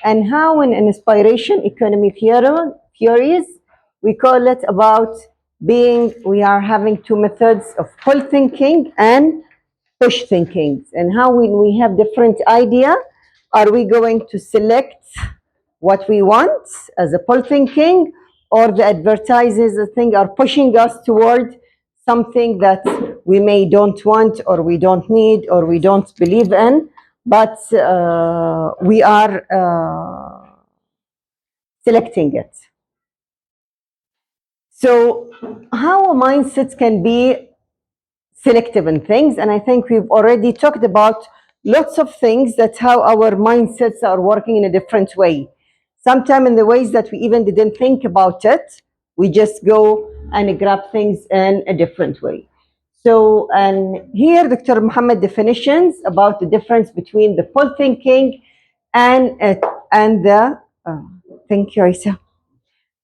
and how in inspiration economy theories, we call it about we are having two methods of pull thinking and push thinking, and how when we have different idea, are we going to select what we want as a pull thinking, or the advertisers I think are pushing us toward something that we may don't want or we don't need or we don't believe in, but we are selecting it. So how a mindset can be selective in things, and I think we've already talked about lots of things, that how our mindsets are working in a different way, sometimes in the ways that we even didn't think about it. We just go and grab things in a different way. So, and here Dr. Muhammad definitions about the difference between the pull thinking and the thank you, Isa,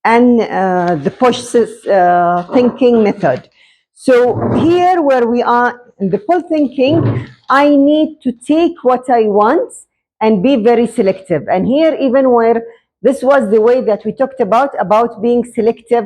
and the push thinking method. So here where we are in the pull thinking, I need to take what I want and be very selective. And here, even where this was the way that we talked about being selective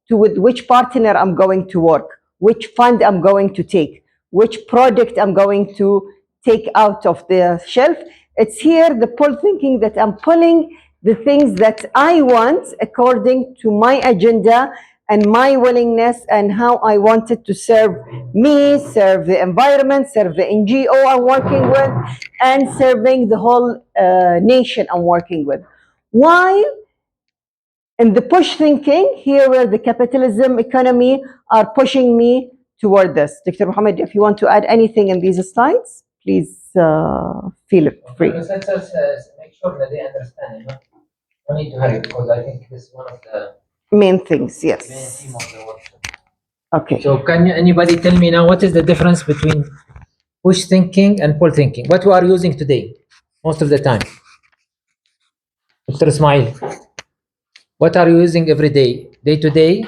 to with which partner I'm going to work, which fund I'm going to take, which project I'm going to take out of the shelf. It's here the pull thinking, that I'm pulling the things that I want according to my agenda and my willingness and how I wanted to serve me, serve the environment, serve the NGO I'm working with, and serving the whole nation I'm working with. While in the push thinking, here where the capitalism economy are pushing me toward this. Dr. Muhammad, if you want to add anything in these slides, please feel free. Let's make sure that they understand. No need to hurry, because I think this is one of the main things, yes. main theme of the workshop. Okay. So can anybody tell me now what is the difference between push thinking and pull thinking? What we are using today, most of the time? Mr. Ismail, what are you using every day, day to day,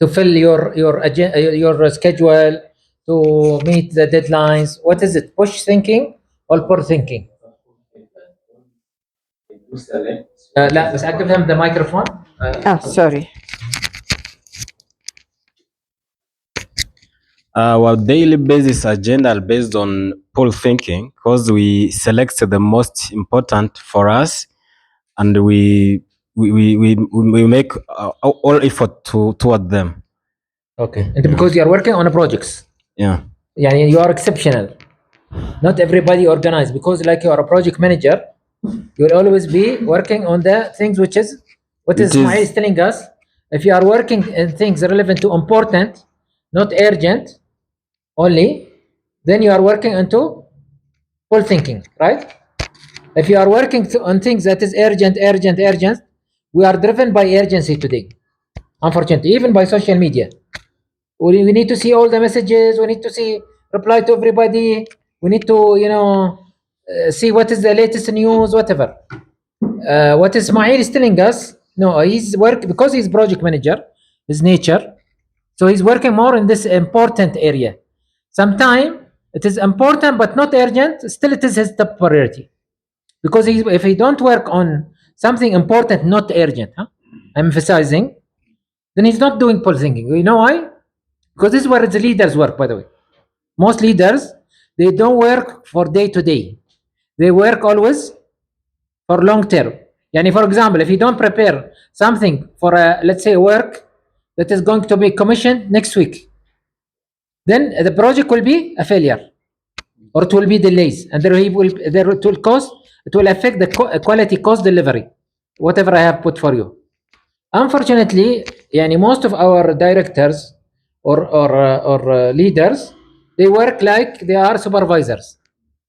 to fill your agenda, your schedule, to meet the deadlines? What is it, push thinking or pull thinking? لا بس أقدم the microphone. Sorry. Our daily basis agenda are based on pull thinking, because we select the most important for us, and we make all effort toward them. Okay, and because you are working on projects. Yeah. Yeah, you are exceptional. Not everybody organized, because like you are a project manager, you will always be working on the things which is what is Ismail is telling us. If you are working in things relevant to important, not urgent only, then you are working into full thinking, right? If you are working on things that is urgent, we are driven by urgency today, unfortunately, even by social media. We need to see all the messages, we need to see reply to everybody, we need to see what is the latest news, whatever. What Ismail is telling us, no, he's because he's project manager, his nature, so he's working more in this important area. Sometimes it is important but not urgent, still it is his top priority, because if he don't work on something important, not urgent, I'm emphasizing, then he's not doing pull thinking. You know why? Because this is where the leaders work, by the way. Most leaders, they don't work for day to day, they work always for long term. Yani, for example, if you don't prepare something for let's say work that is going to be commissioned next week, then the project will be a failure, or it will be delays, and it will affect the quality cost delivery, whatever I have put for you. Unfortunately, yani most of our directors or leaders, they work like they are supervisors.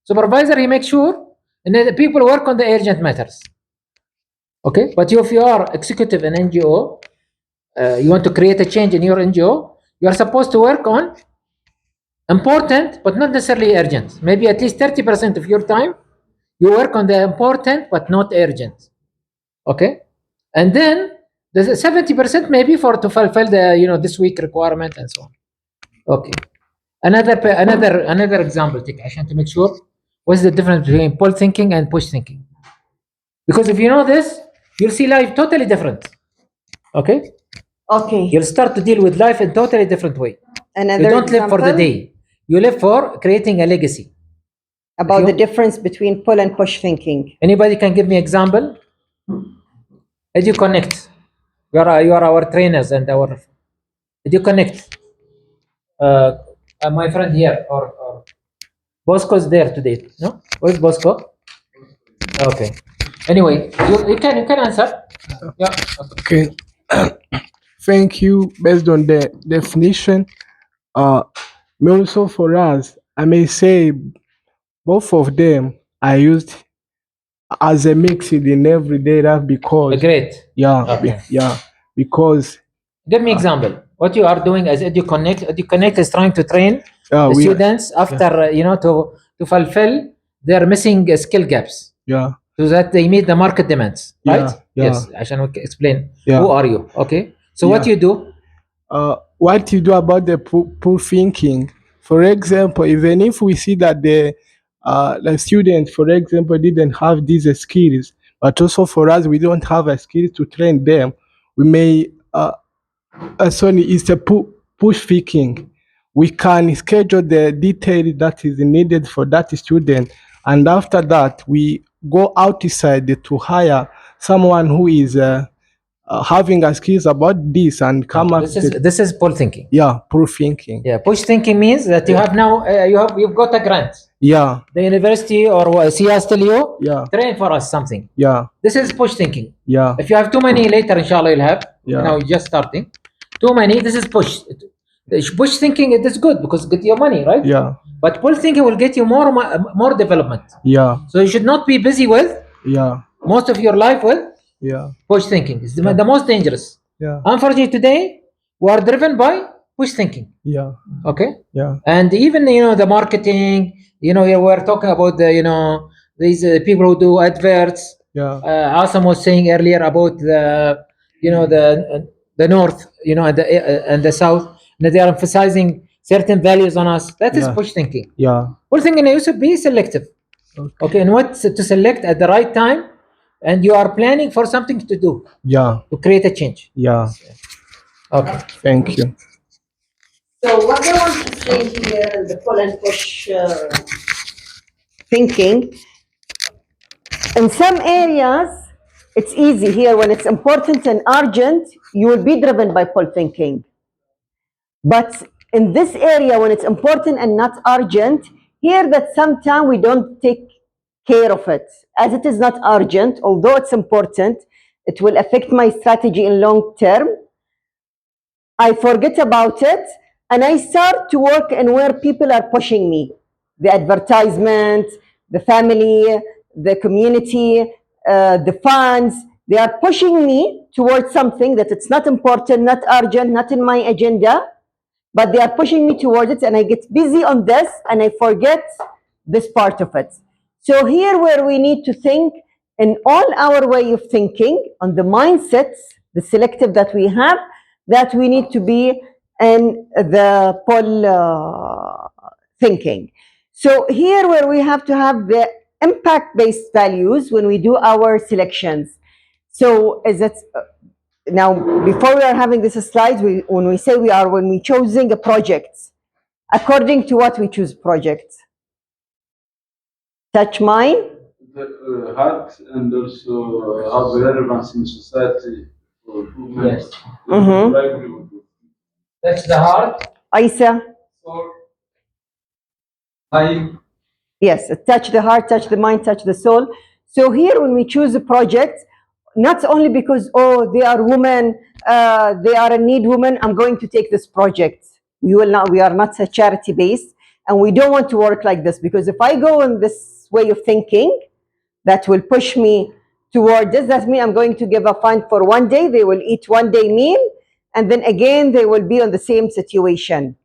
Supervisor, he makes sure and the people work on the urgent matters. Okay, but if you are executive in NGO, you want to create a change in your NGO, you are supposed to work on important but not necessarily urgent. Maybe at least 30% of your time you work on the important but not urgent. Okay, and then the 70% maybe for to fulfill the this week requirement and so on. Okay, another example take عشان to make sure what's the difference between pull thinking and push thinking. Because if you know this, you'll see life totally different. Okay? Okay. You'll start to deal with life in totally different way. Another You don't live for the example day. You live for creating a legacy. about you- the difference between pull and push thinking. Anybody can give me example? Did you connect? You are our trainers and our. Did you connect? My friend here or Bosco's there today. No, where's Bosco? Okay. Anyway, you can answer. Yeah. Okay. Thank you. Based on the definition, uh, also for us, I may say both of them are used as a mix in everyday life because Great. yeah, Okay. because Give me example. What you are doing as EduConnect. EduConnect is trying to train the we students after to fulfill their missing skill gaps yeah so that they meet the market demands. Right? yeah Yes. عشان explain. yeah. Who are you? Okay. So what Yeah. you do? What you do about the poor thinking. For example, even if we see that the student, for example, didn't have these skills, but also for us, we don't have a skill to train them. We may sorry, it's a push thinking. We can schedule the detail that is needed for that student, and after that, we go outside to hire someone who is having a skills about this and come up. This is pull thinking. Yeah, proof thinking. Yeah. Push thinking means that you have now you've got a grant. Yeah, The university or SIAS tell you yeah, train for us something. yeah, This is push thinking. yeah, If you have too many later, inshallah, you'll have. Yeah. Now you're just starting. Too many. This is push. Push thinking. It is good because get your money, right? yeah, But pull thinking will get you more development. yeah, So you should not be busy with yeah, most of your life with yeah, push thinking. It's the most dangerous. yeah, Unfortunately, today we are driven by push thinking. yeah, Okay. yeah, And even the marketing. Here we're talking about these people who do adverts. yeah, Awesome was saying earlier about the north, and the south, that they are emphasizing certain values on us. That is Yeah. push thinking. yeah. Push thinking used to be selective. Okay, and what to select at the right time, and you are planning for something to do Yeah, to create a change. yeah. Okay. Thank you. So what I want to say here in the pull and push thinking, in some areas, it's easy here when it's important and urgent, you will be driven by pull thinking. But in this area, when it's important and not urgent, here that sometimes we don't take care of it. As it is not urgent, although it's important, it will affect my strategy in long term. I forget about it and I start to work in where people are pushing me. The advertisement, the family, the community, the funds, they are pushing me towards something that it's not important, not urgent, not in my agenda, but they are pushing me towards it and I get busy on this and I forget this part of it. So here where we need to think in all our way of thinking on the mindsets, the selective that we have, that we need to be in the pull thinking. So here where we have to have the impact-based values when we do our selections. So is it now before we are having this slides, when we say when we choosing a project, according to what we choose projects? Touch mine? The heart and also have relevance in society for improvement. Yes. Mhm. I agree with you. That's the heart. Aisa? So, I Yes, touch the heart, touch the mind, touch the soul. So here when we choose a project, not only because, oh, they are women, they are a need woman, I'm going to take this project. We are not a charity based and we don't want to work like this because if I go in this way of thinking, that will push me toward this. That means I'm going to give a fund for one day, they will eat one day meal, and then again they will be on the same situation.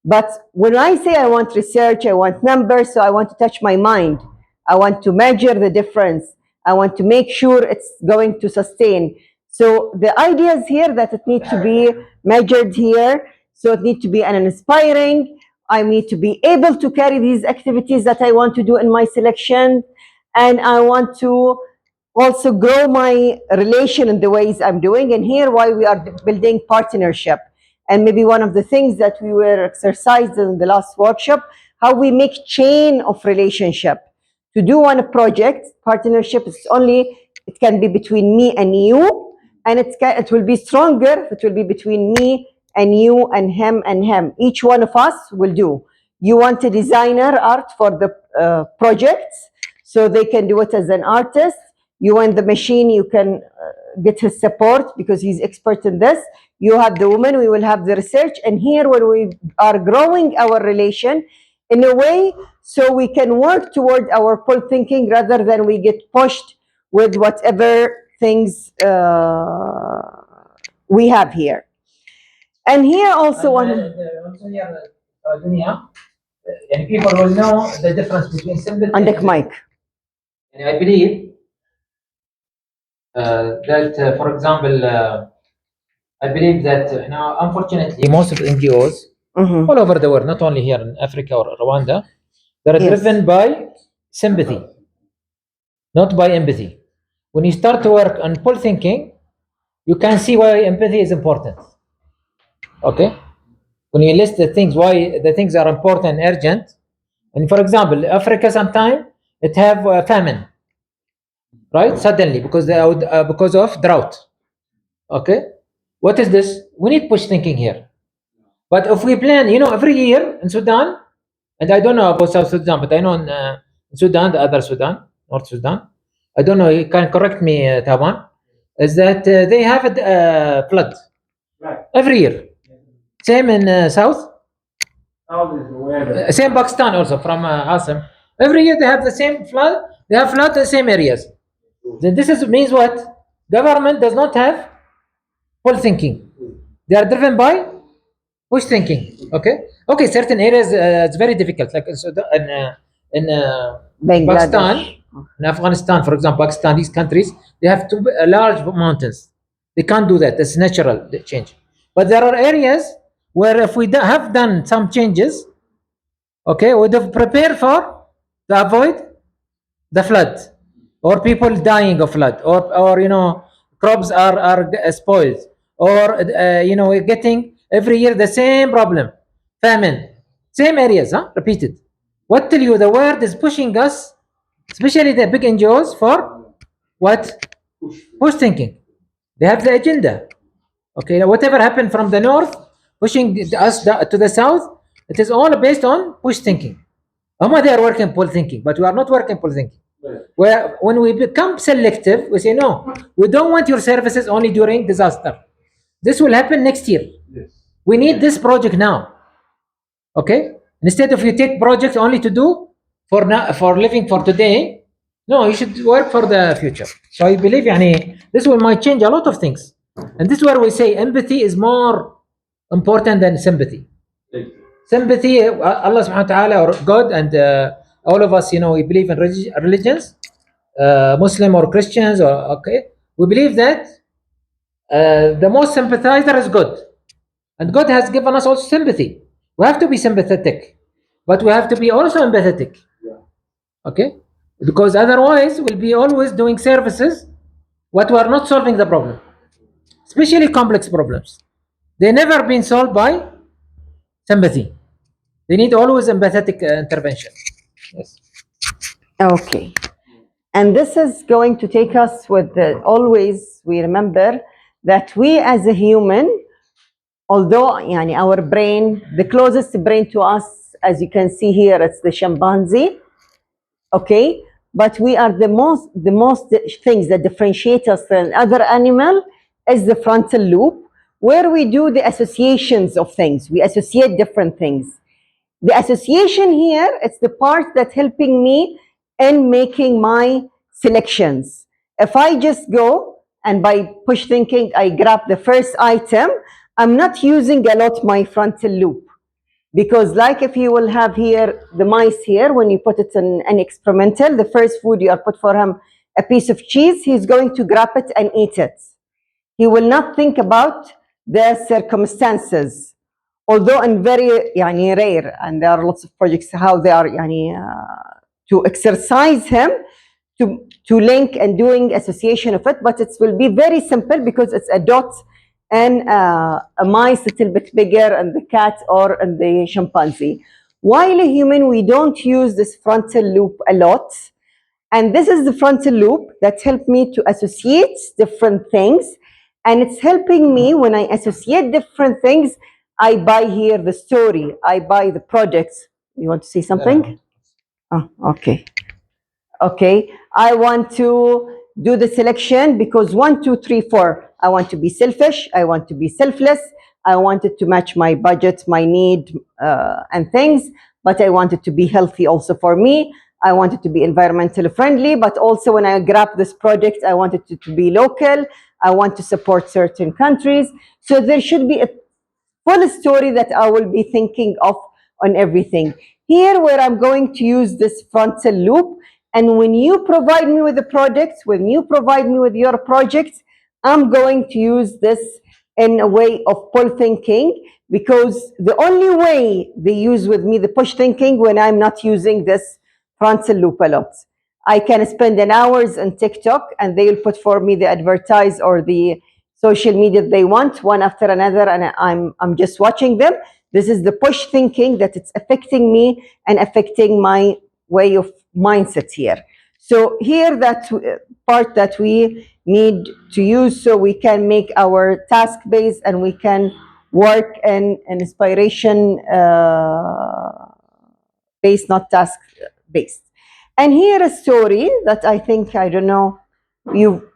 But when I say I want research, I want numbers, so I want to touch my mind. I want to measure the difference. I want to make sure it's going to sustain. So the idea is here that it needs to be measured here. So it needs to be an inspiring. I need to be able to carry these activities that I want to do in my selection. And I want to also grow my relation in the ways I'm doing. And here why we are building partnership. And maybe one of the things that we were exercised in the last workshop, how we make chain of relationship. To do one project, partnership is only, it can be between me and you, and it will be stronger if it will be between me and you and him. Each one of us will do. You want a designer art for the projects, so they can do it as an artist. You want the machine, you can get his support because he's expert in this. You have the woman, we will have the research. And here when we are growing our relation in a way so we can work toward our pull thinking rather than we get pushed with whatever things we have here. And here also one. Also here, Dunya, and people will know the difference between sympathy. عندك mic. And I believe that, for example, I believe that now, unfortunately, most of the NGOs all over the world, not only here in Africa or Rwanda, they're driven by sympathy, not by empathy. When you start to work on pull thinking, you can see why empathy is important. Okay? When you list the things, why the things are important and urgent. And for example, Africa sometimes it have a famine, right? Suddenly because of drought. Okay, what is this? We need push thinking here. But if we plan, every year in Sudan, and I don't know about South Sudan, but I know in Sudan, the other Sudan, North Sudan, I don't know. You can correct me, Taban. Is that they have a flood every year? Same in South. Same Pakistan also from Assam. Every year they have the same flood. They have flood in the same areas. Then this means what? Government does not have full thinking. They are driven by push thinking. Okay. Certain areas it's very difficult, like in Sudan, in Pakistan, in Afghanistan, for example, Pakistan. These countries they have large mountains. They can't do that. It's natural change. But there are areas where if we have done some changes, okay, would have prepared for to avoid the flood or people dying of flood or crops are spoiled or we're getting every year the same problem, famine, same areas, repeated. What tell you the world is pushing us, especially the big NGOs, for what? Push thinking. They have the agenda. Okay, whatever happened from the north pushing us to the south, it is all based on push thinking. They are working pull thinking, but we are not working pull thinking. Where when we become selective, we say no, we don't want your services only during disaster. This will happen next year. We need this project now. Okay, instead of you take projects only to do for living for today, no, you should work for the future. So I believe this will might change a lot of things, and this is where we say empathy is more important than sympathy. Sympathy, Allah subhanahu wa ta'ala or God and all of us, we believe in religions, Muslim or Christians, we believe that the most sympathizer is God, and God has given us also sympathy. We have to be sympathetic, but we have to be also empathetic. Okay, because otherwise we'll be always doing services, what we are not solving the problem, especially complex problems. They never been solved by sympathy. They need always empathetic intervention. Yes. Okay. And this is going to take us with always we remember that we as a human, although our brain, the closest brain to us, as you can see here, it's the chimpanzee. Okay, but we are the most things that differentiate us from other animal is the frontal lobe, where we do the associations of things. We associate different things. The association here, it's the part that's helping me in making my selections. If I just go and by push thinking, I grab the first item, I'm not using a lot my frontal lobe. Because like if you will have here the mice here, when you put it in an experimental, the first food you are put for him a piece of cheese, he's going to grab it and eat it. He will not think about the circumstances. Although in very rare, and there are lots of projects how they are to exercise him to link and doing association of it, but it will be very simple because it's a dot and a mice a little bit bigger and the cat or and the chimpanzee. While a human, we don't use this frontal loop a lot. And this is the frontal loop that helped me to associate different things. And it's helping me when I associate different things, I buy here the story, I buy the projects. You want to say something? Oh, okay. Okay, I want to do the selection because 1, 2, 3, 4. I want to be selfish. I want to be selfless. I wanted to match my budget, my need, and things. But I wanted to be healthy also for me. I wanted to be environmentally friendly. But also, when I grab this project, I wanted to be local. I want to support certain countries. So there should be a full story that I will be thinking of on everything. Here, where I'm going to use this frontal loop, and when you provide me with the projects, when you provide me with your projects, I'm going to use this in a way of pull thinking, because the only way they use with me the push thinking when I'm not using this frontal loop a lot. I can spend an hours on TikTok and they'll put for me the advertise or the social media they want one after another, and I'm just watching them. This is the push thinking that it's affecting me and affecting my way of mindset here. So here that part that we need to use so we can make our task based and we can work in an inspiration based, not task based. And here a story that I think, I don't know, you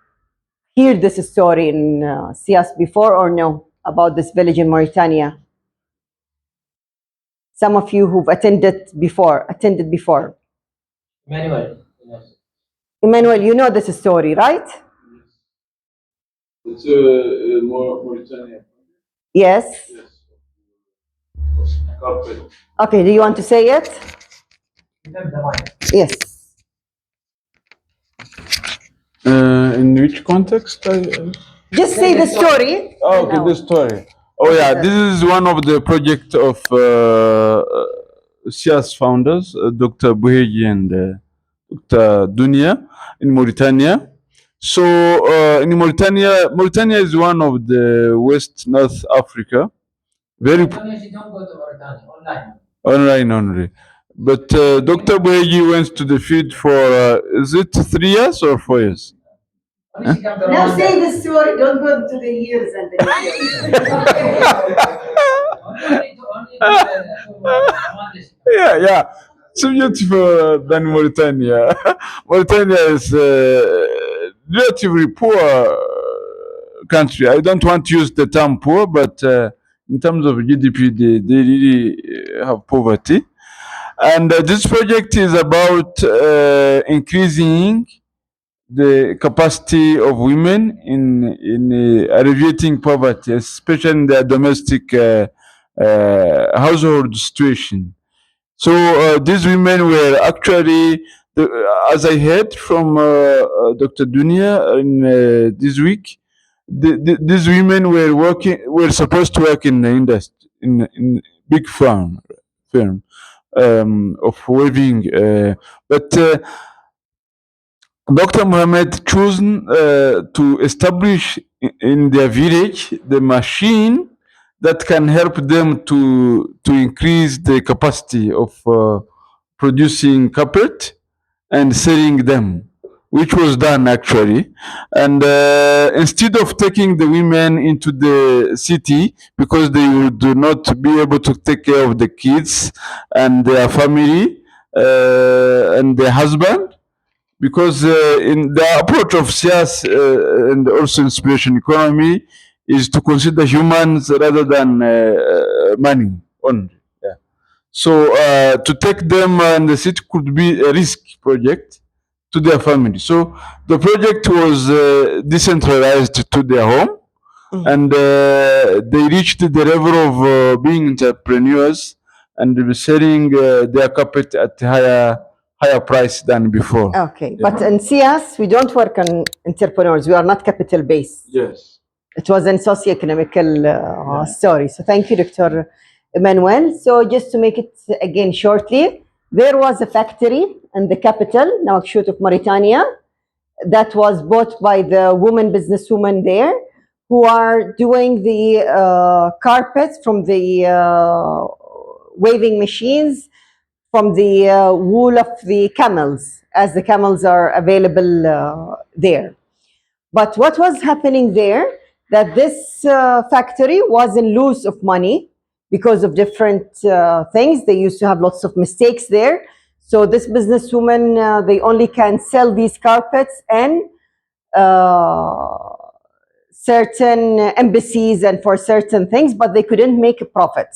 heard this story in SIAS before or no, about this village in Mauritania? Some of you who've attended before. Emmanuel, you know this story, right? It's Mauritania. Yes. Yes. Carpet. Okay, do you want to say it? Yes. In which context? Just say the story. Oh, okay, this story. Oh yeah, this is one of the project of SIAS founders, Dr. Buheji and Dr. Dunia in Mauritania. So in Mauritania is one of the West North Africa. Very online only. But Dr. Buheji went to the field for is it 3 years or 4 years? Now say the story. Don't go into the years and the Yeah, yeah. So beautiful than Mauritania. Mauritania is relatively poor country. I don't want to use the term poor, but in terms of GDP, they really have poverty. And this project is about increasing the capacity of women in alleviating poverty, especially in their domestic household situation. So these women were actually, as I heard from Dr. Dunia in this week, these women were supposed to work in the industry, in big firm of weaving, but Dr. Mohammed chosen to establish in their village the machine that can help them to increase the capacity of producing carpet and selling them, which was done actually. And instead of taking the women into the city because they would not be able to take care of the kids and their family and their husband, because in the approach of SIAS and also inspiration economy is to consider humans rather than money only. Yeah. So to take them and the city could be a risk project to their family. So the project was decentralized to their home, and they reached the level of being entrepreneurs and selling their carpet at higher price than before. Okay, but in SIAS, we don't work on entrepreneurs. We are not capital based. Yes. It was a socioeconomical story. So thank you, Dr. Emmanuel. So just to make it again shortly, there was a factory in the capital, Nouakchott of Mauritania, that was bought by the woman businesswoman there, who are doing the carpets from the waving machines, from the wool of the camels, as the camels are available there. But what was happening there, that this factory was in loss of money because of different things. They used to have lots of mistakes there. So this businesswoman, they only can sell these carpets and certain embassies and for certain things, but they couldn't make a profit.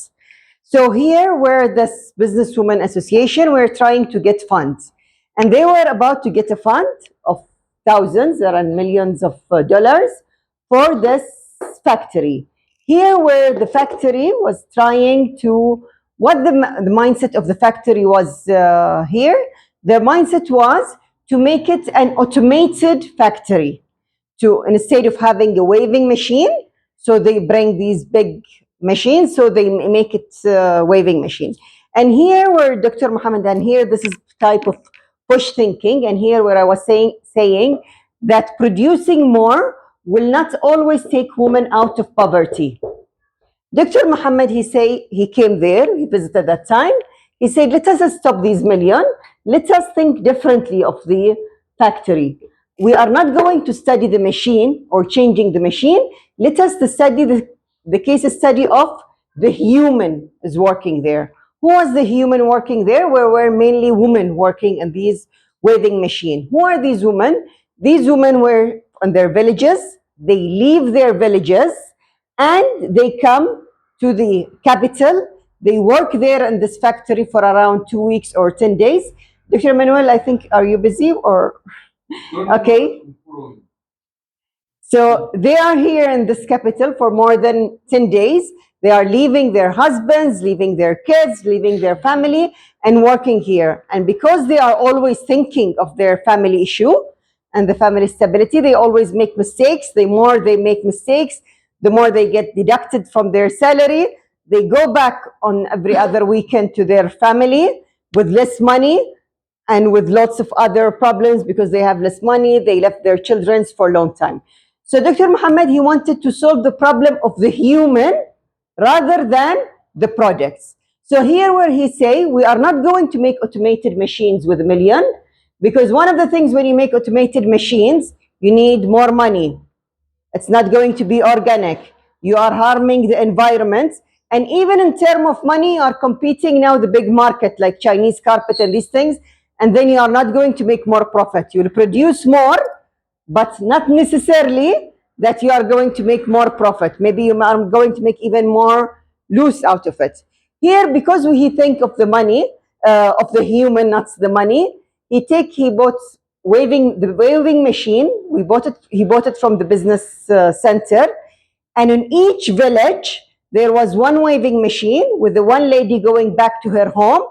So here, where this businesswoman association were trying to get funds, and they were about to get a fund of thousands and millions of dollars for this factory. Here, where the factory was trying to, what the mindset of the factory was here, their mindset was to make it an automated factory. To, instead of having a waving machine, so they bring these big machines, so they make it waving machine. And here where Dr. Muhammad, and here this is type of push thinking, and here where I was saying that producing more will not always take women out of poverty. Dr. Muhammad, he came there, he visited that time. He said, let us stop these million. Let us think differently of the factory. We are not going to study the machine or changing the machine. Let us study the case study of the human is working there. Who was the human working there? Were mainly women working in these waving machine. Who are these women? These women were in their villages. They leave their villages and they come to the capital. They work there in this factory for around 2 weeks or 10 days. Dr. Manuel, I think, are you busy or? Okay. So they are here in this capital for more than 10 days. They are leaving their husbands, leaving their kids, leaving their family, and working here. And because they are always thinking of their family issue and the family stability, they always make mistakes. The more they make mistakes, the more they get deducted from their salary. They go back on every other weekend to their family with less money and with lots of other problems because they have less money. They left their children for a long time. So Dr. Muhammad, he wanted to solve the problem of the human rather than the projects. So here where he say, we are not going to make automated machines with a million, because one of the things when you make automated machines, you need more money. It's not going to be organic. You are harming the environment. And even in terms of money, you are competing now the big market like Chinese carpet and these things, and then you are not going to make more profit. You will produce more, but not necessarily that you are going to make more profit. Maybe you are going to make even more loss out of it. Here, because we think of the money, of the human, not the money, he bought the waving machine. He bought it from the business center. And in each village, there was one waving machine with the one lady going back to her home.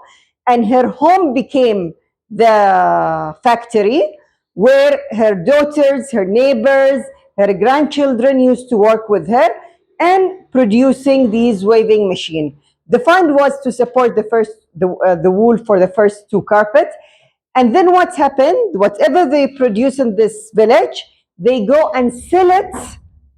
And her home became the factory where her daughters, her neighbors, her grandchildren used to work with her and producing these waving machine. The fund was to support the wool for the first two carpets. And then what happened? Whatever they produce in this village, they go and sell it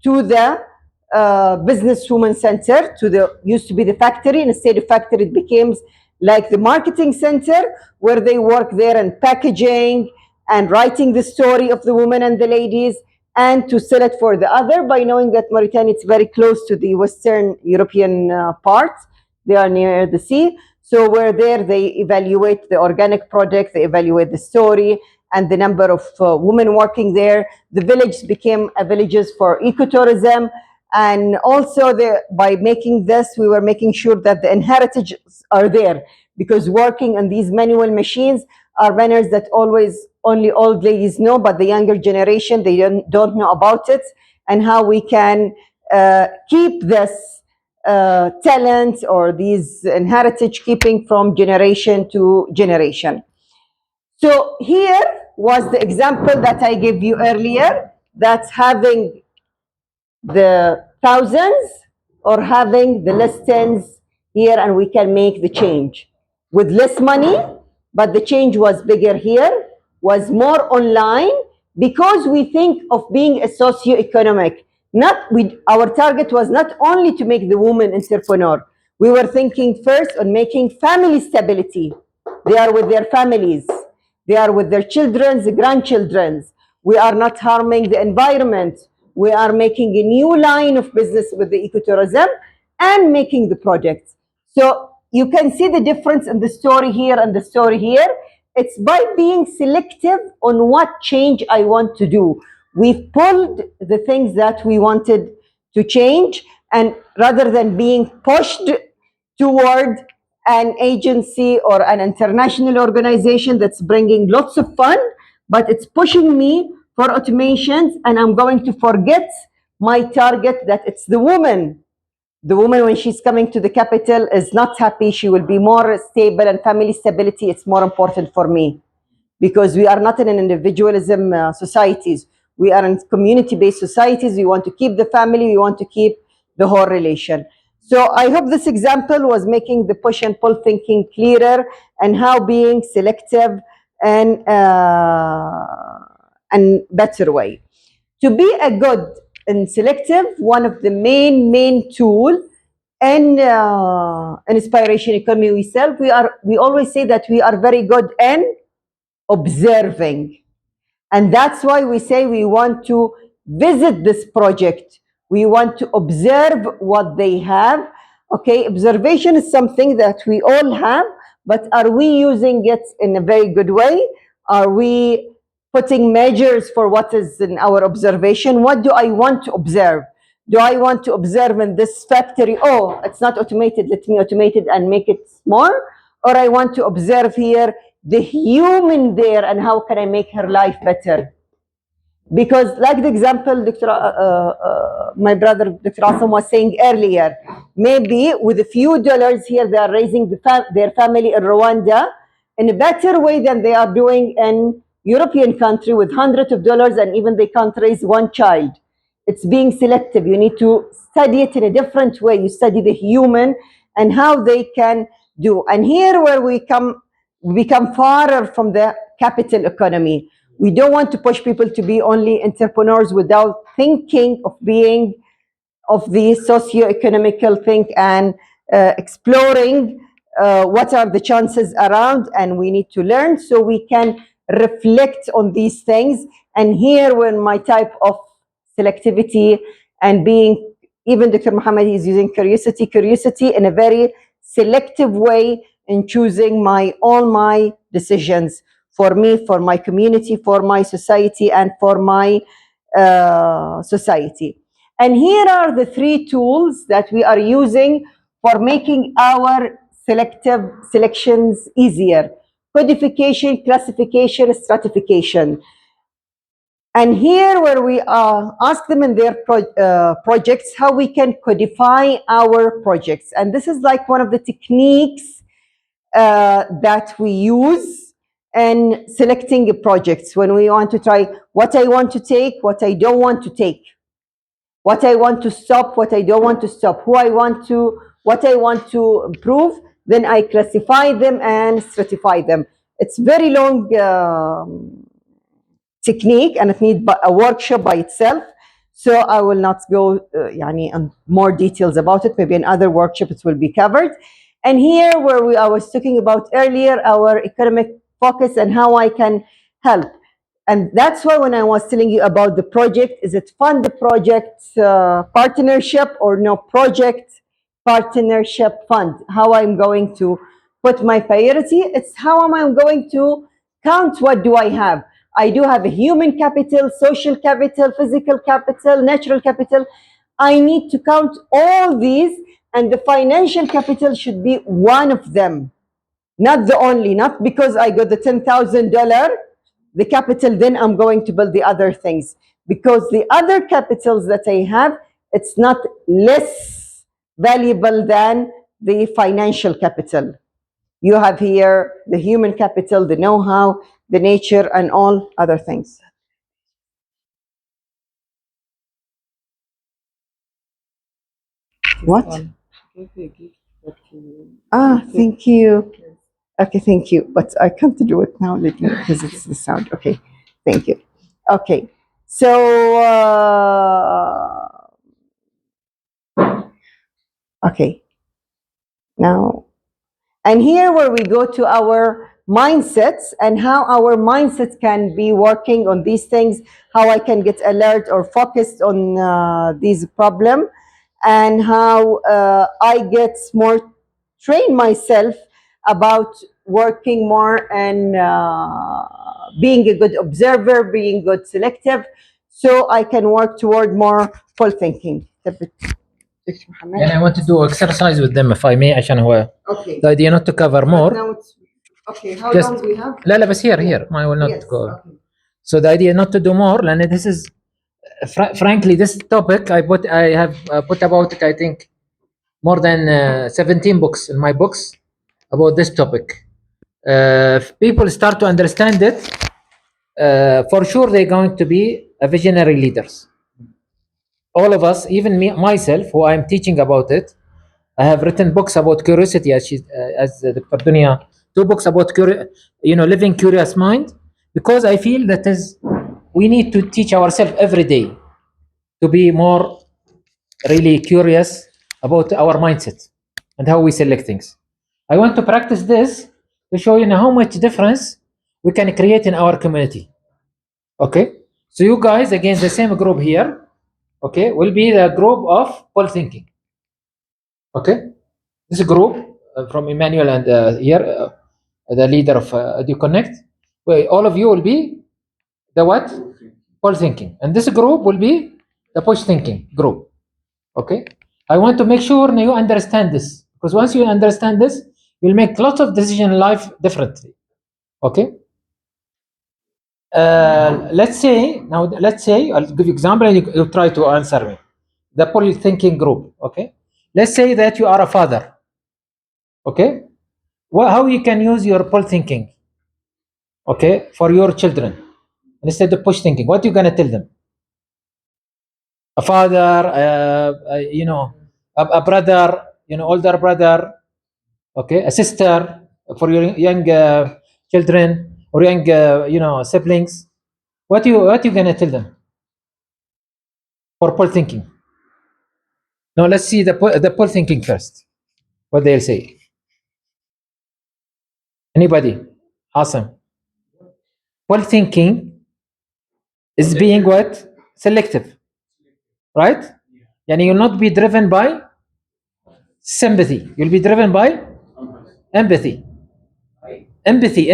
to the businesswoman center, to the used to be the factory. Instead of factory, it becomes like the marketing center where they work there and packaging and writing the story of the women and the ladies, and to sell it for the other, by knowing that Mauritania is very close to the Western European part. They are near the sea. So where there, they evaluate the organic project, they evaluate the story and the number of women working there. The village became a villages for ecotourism. And also by making this, we were making sure that the inheritages are there, because working on these manual machines are manners that only old ladies know, but the younger generation, they don't know about it, and how we can keep this talent or these heritage keeping from generation to generation. So here was the example that I gave you earlier, that having the thousands or having the less tens here, and we can make the change with less money, but the change was bigger here, was more online, because we think of being a socio-economic. Our target was not only to make the woman entrepreneur. We were thinking first on making family stability. They are with their families. They are with their children's, grandchildren's. We are not harming the environment. We are making a new line of business with the ecotourism and making the projects. So you can see the difference in the story here and the story here. It's by being selective on what change I want to do. We've pulled the things that we wanted to change, and rather than being pushed toward an agency or an international organization that's bringing lots of fun, but it's pushing me for automations, and I'm going to forget my target that it's the woman. The woman, when she's coming to the capital, is not happy. She will be more stable, and family stability, it's more important for me, because we are not in an individualism societies. We are in community-based societies. We want to keep the family. We want to keep the whole relation. So I hope this example was making the push and pull thinking clearer, and how being selective and better way. To be a good and selective, one of the main tool in inspiration economy we always say that we are very good in observing. And that's why we say we want to visit this project. We want to observe what they have. Okay, observation is something that we all have, but are we using it in a very good way? Are we putting measures for what is in our observation? What do I want to observe? Do I want to observe in this factory, oh, it's not automated, let me automate it and make it more? Or I want to observe here the human there, and how can I make her life better? Because like the example my brother Dr. Assam was saying earlier, maybe with a few dollars here they are raising their family in Rwanda in a better way than they are doing in European country with hundreds of dollars, and even they can't raise one child. It's being selective. You need to study it in a different way. You study the human and how they can do. And here where we become farther from the capital economy. We don't want to push people to be only entrepreneurs without thinking of being of the socio-economical thing, and exploring what are the chances around, and we need to learn so we can reflect on these things. And here when my type of selectivity and being, even Dr. Muhammad is using curiosity in a very selective way in choosing all my decisions for me, for my community, for my society, and for my society. And here are the three tools that we are using for making our selections easier: codification, classification, stratification. And here where we ask them in their projects how we can codify our projects. And this is like one of the techniques that we use in selecting projects, when we want to try what I want to take, what I don't want to take, what I want to stop, what I don't want to stop, what I want to improve. Then I classify them and stratify them. It's very long technique, and it needs a workshop by itself. So I will not go on more details about it. Maybe in other workshops it will be covered. And here where I was talking about earlier, our economic focus and how I can help. And that's why when I was telling you about the project, is it fund the project partnership or no project partnership fund? How I'm going to put my priority? It's how am I going to count what do I have? I do have a human capital, social capital, physical capital, natural capital. I need to count all these, and the financial capital should be one of them. Not the only, not because I got the $10,000, the capital, then I'm going to build the other things. Because the other capitals that I have, it's not less valuable than the financial capital. You have here the human capital, the know-how, the nature, and all other things. What? Thank you. Okay, thank you. But I can't do it now. Let me, because it's the sound. Okay, thank you. Okay, so okay, now, and here where we go to our mindsets and how our mindsets can be working on these things, how I can get alert or focused on these problem, and how I get more train myself about working more and being a good observer, being good selective, so I can work toward more full thinking. And I want to do exercise with them if I may عشان هو Okay. the idea not to cover But more. now it's okay. How Just long do we have? لا لا بس here I will not Yes. go. Okay. So the idea not to do more لأن this is frankly this topic I have put about it I think more than 17 books in my books about this topic. If people start to understand it, for sure they're going to be a visionary leaders. All of us, even me myself, who I'm teaching about it, I have written books about curiosity, as Dr. Dunya, 2 books about living curious mind, because I feel that is we need to teach ourselves every day to be more really curious about our mindset and how we select things. I want to practice this to show you how much difference we can create in our community. Okay, so you guys against the same group here, okay, will be the group of full thinking. Okay, this group from Emmanuel and here the leader of EduConnect, well, all of you will be the what? Full thinking, and this group will be the push thinking group. Okay, I want to make sure you understand this, because once you understand this, you'll make lots of decisions in life differently. Okay, let's say I'll give you example and you try to answer me. The pull thinking group. Okay, let's say that you are a father. Okay, how you can use your pull thinking, okay, for your children instead of push thinking? What you gonna tell them? A father, a brother, older brother, okay, a sister, for your young children or young siblings. What you gonna tell them for pull thinking? No, let's see the pull thinking first. What they'll say. Anybody? Awesome. Pull thinking is being what? Selective, right? And you'll not be driven by sympathy. You'll be driven by empathy. Empathy.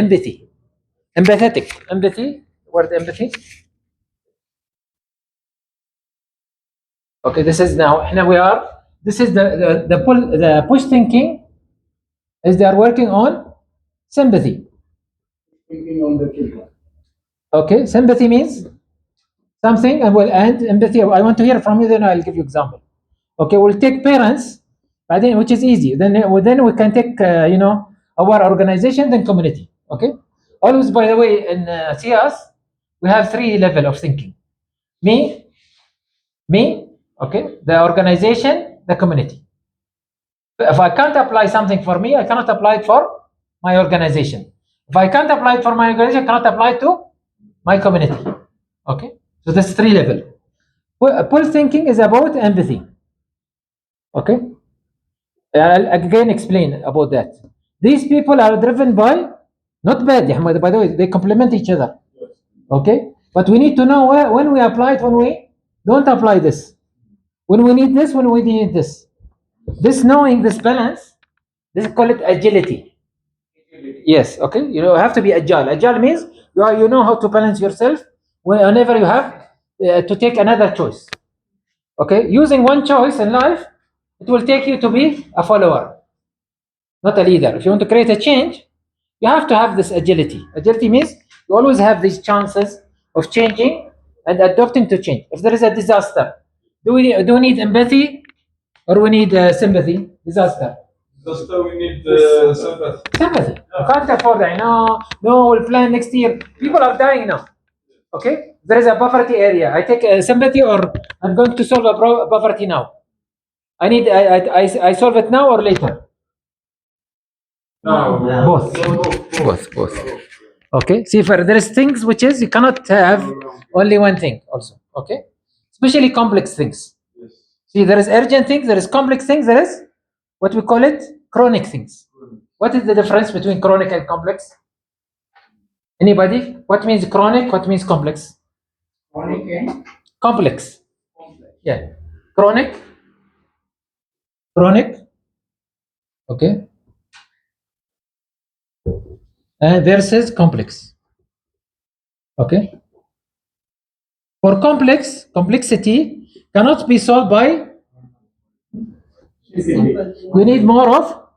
Empathetic. Empathy. Word empathy. Okay, this is now. Here we are. This is the push thinking is they are working on sympathy. Okay, sympathy means something, and empathy. I want to hear from you. Then I'll give you example. Okay, we'll take parents, but then which is easy. Then we can take our organization, then community. Okay. Always, by the way, in SIAS, we have 3 level of thinking. Me, okay, the organization, the community. If I can't apply something for me, I cannot apply it for my organization. If I can't apply it for my organization, I cannot apply it to my community. Okay, so that's 3 level. Pull thinking is about empathy. Okay, I'll again explain about that. These people are driven by not bad. By the way, they complement each other. Okay, but we need to know when we apply it, when we don't apply this, when we need this, when we need this. This knowing this balance, this call it agility. Yes, okay. You have to be agile. Agile means you know how to balance yourself whenever you have to take another choice. Okay, using one choice in life, it will take you to be a follower, not a leader. If you want to create a change, you have to have this agility. Agility means you always have these chances of changing and adapting to change. If there is a disaster, do we need empathy or we need sympathy? Disaster. Disaster, we need sympathy. Sympathy. You can't afford that. No, we'll plan next year. People are dying now. Okay? There is a poverty area. I take sympathy or I'm going to solve a poverty now. I solve it now or later? No. Both. Okay, see, for there is things which is you cannot have only one thing also. Okay, especially complex things. See, there is urgent things, there is complex things, there is what we call it chronic things. What is the difference between chronic and complex? Anybody? What means chronic? What means complex? Complex. Yeah. Chronic. Chronic. Okay. Versus complex. Okay. For complex, complexity cannot be solved by. You need more of,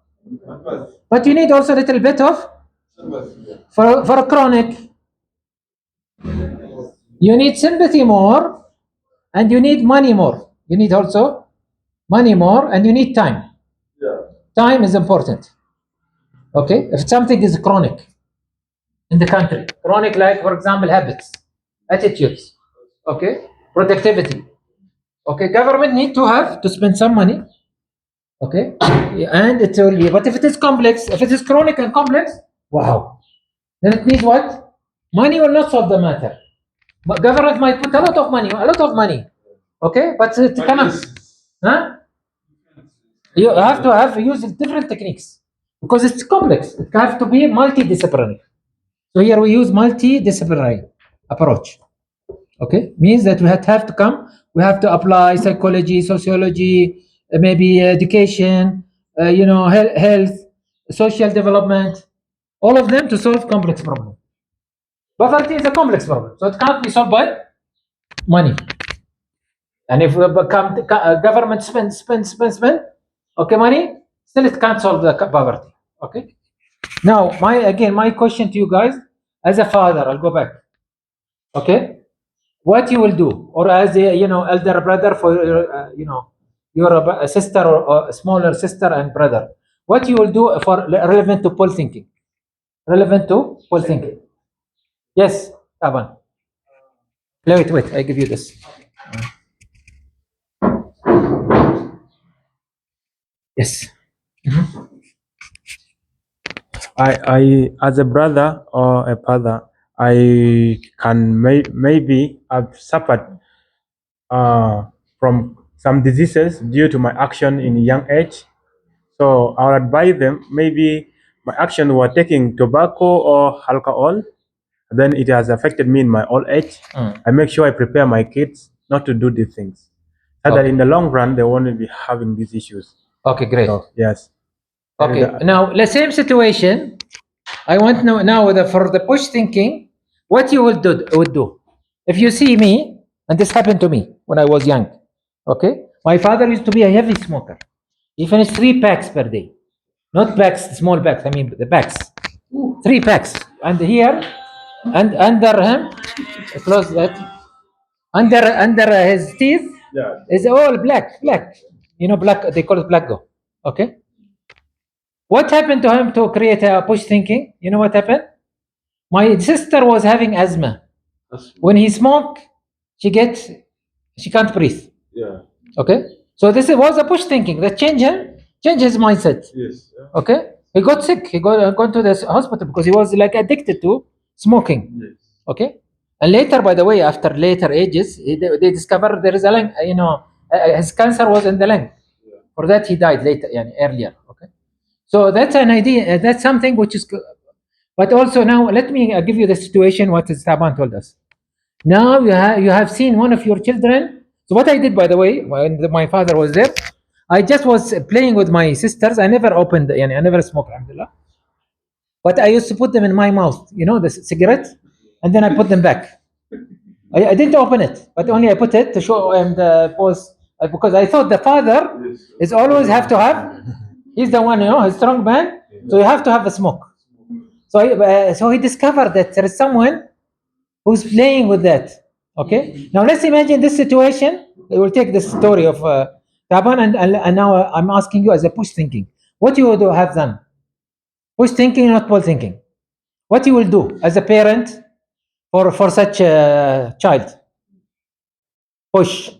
but you need also a little bit of. For a chronic, you need sympathy more, and you need money more. You need also money more, and you need time. Time is important. Okay. If something is chronic in the country, chronic, like for example, habits, attitudes, okay, productivity. Okay, government need to have to spend some money. Okay, and it will be. But if it is complex, if it is chronic and complex, wow, then it needs what? Money will not solve the matter. But government might put a lot of money, a lot of money. Okay, but it cannot. Huh? You have to have use different techniques because it's complex. It has to be multidisciplinary. So here we use multidisciplinary approach. Okay, means that we have to come. We have to apply psychology, sociology, maybe education, health, social development, all of them to solve complex problem. Poverty is a complex problem, so it can't be solved by money. And if we become government spend, okay, money, still it can't solve the poverty. Okay. Now, my question to you guys, as a father, I'll go back. Okay, what you will do, or as a elder brother for your a sister or a smaller sister and brother, what you will do for relevant to pole thinking, relevant to pole thinking. Yes, Taban. Wait, I give you this. Yes. I as a brother or a father, I can maybe I've suffered from some diseases due to my action in young age. So I would advise them maybe my action were taking tobacco or alcohol, then it has affected me in my old age. I make sure I prepare my kids not to do these things, so that Okay. in the long run they won't be having these issues. Okay, great. So yes. Okay, now the same situation. I want to know now whether for the push thinking, what you would do. If you see me, and this happened to me when I was young. Okay, my father used to be a heavy smoker. He finished 3 packs per day, not packs, small packs. I mean the packs, 3 packs. And here, and under him, close that. Under his teeth is all black. Black. They call it black go. Okay. What happened to him to create a push thinking? You know what happened? My sister was having asthma. When he smoked, she can't breathe. Yeah. Okay, so this was a push thinking that changed his mindset. Yes. Okay, he got sick. He got gone to the hospital because he was like addicted to smoking. Yes. Okay, and later, by the way, after later ages, they discovered there is a lung. His cancer was in the lung. For that, he died later, earlier. Okay, so that's an idea. That's something which is. But also now, let me give you the situation. What Taban told us. Now you have seen one of your children. So what I did, by the way, when my father was there, I just was playing with my sisters. I never opened, I never smoked, alhamdulillah. But I used to put them in my mouth, the cigarette, and then I put them back. I didn't open it, but only I put it to show him the pose, because I thought the father is always have to have. He's the one, he's a strong man, so you have to have the smoke. So he discovered that there is someone who's playing with that. Okay. Now let's imagine this situation. We will take the story of Taban, and now I'm asking you as a push thinking. What you would have done? Push thinking, not pull thinking. What you will do as a parent for such a child? Push.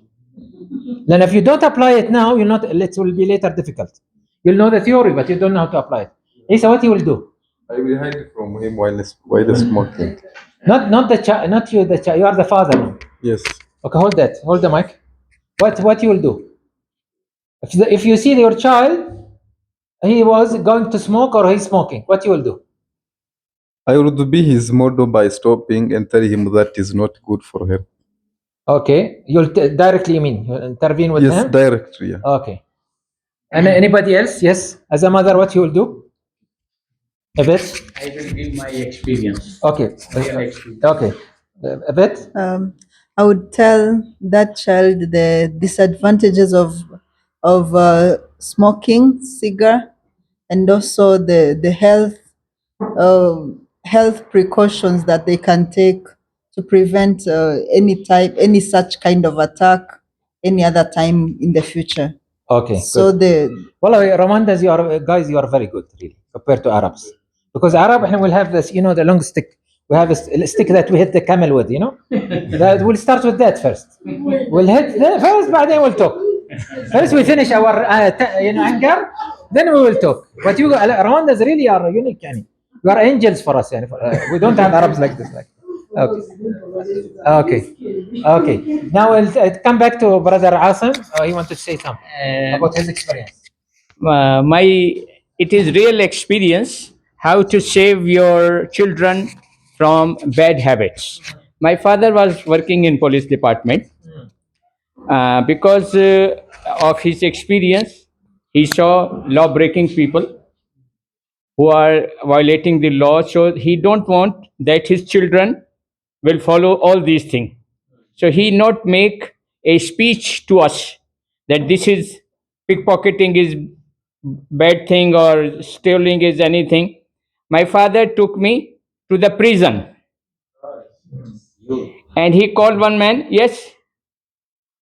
Then if you don't apply it now, it will be later difficult. You'll know the theory, but you don't know how to apply it. Isa, what you will do? I will hide from him while smoking. Not the child, not you. The child. You are the father now. Yes. Okay, hold that. Hold the mic. What you will do? If you see your child, he was going to smoke or he's smoking, what you will do? I would be his model by stopping and tell him that is not good for him. Okay, you'll directly, you mean, you'll intervene with Yes, him? directly. Yeah. Okay. And anybody else? Yes, as a mother, what you will do? A bit. I will give my experience. Okay. Real experience. Okay. A bit. I would tell that child the disadvantages of smoking cigar, and also the health precautions that they can take to prevent any such kind of attack any other time in the future. Okay. So good. Well, Rwandas, you are guys, you are very good, really, compared to Arabs. Because Arab, we will have this, the long stick. We have a stick that we hit the camel with, That we'll start with that first. We'll hit that first, but then we'll talk. First, we finish our anger, then we will talk. But you, Rwandans, really are unique, You are angels for us, we don't have Arabs like this. Okay. Okay. Okay. Now we'll come back to Brother Asim. He wanted to say something about his experience. It is real experience how to save your children from bad habits. My father was working in police department. Because of his experience, he saw law breaking people who are violating the law, so he don't want that his children will follow all these things. So he not make a speech to us that this is pickpocketing is bad thing or stealing is anything. My father took me to the prison and he called one man. Yes,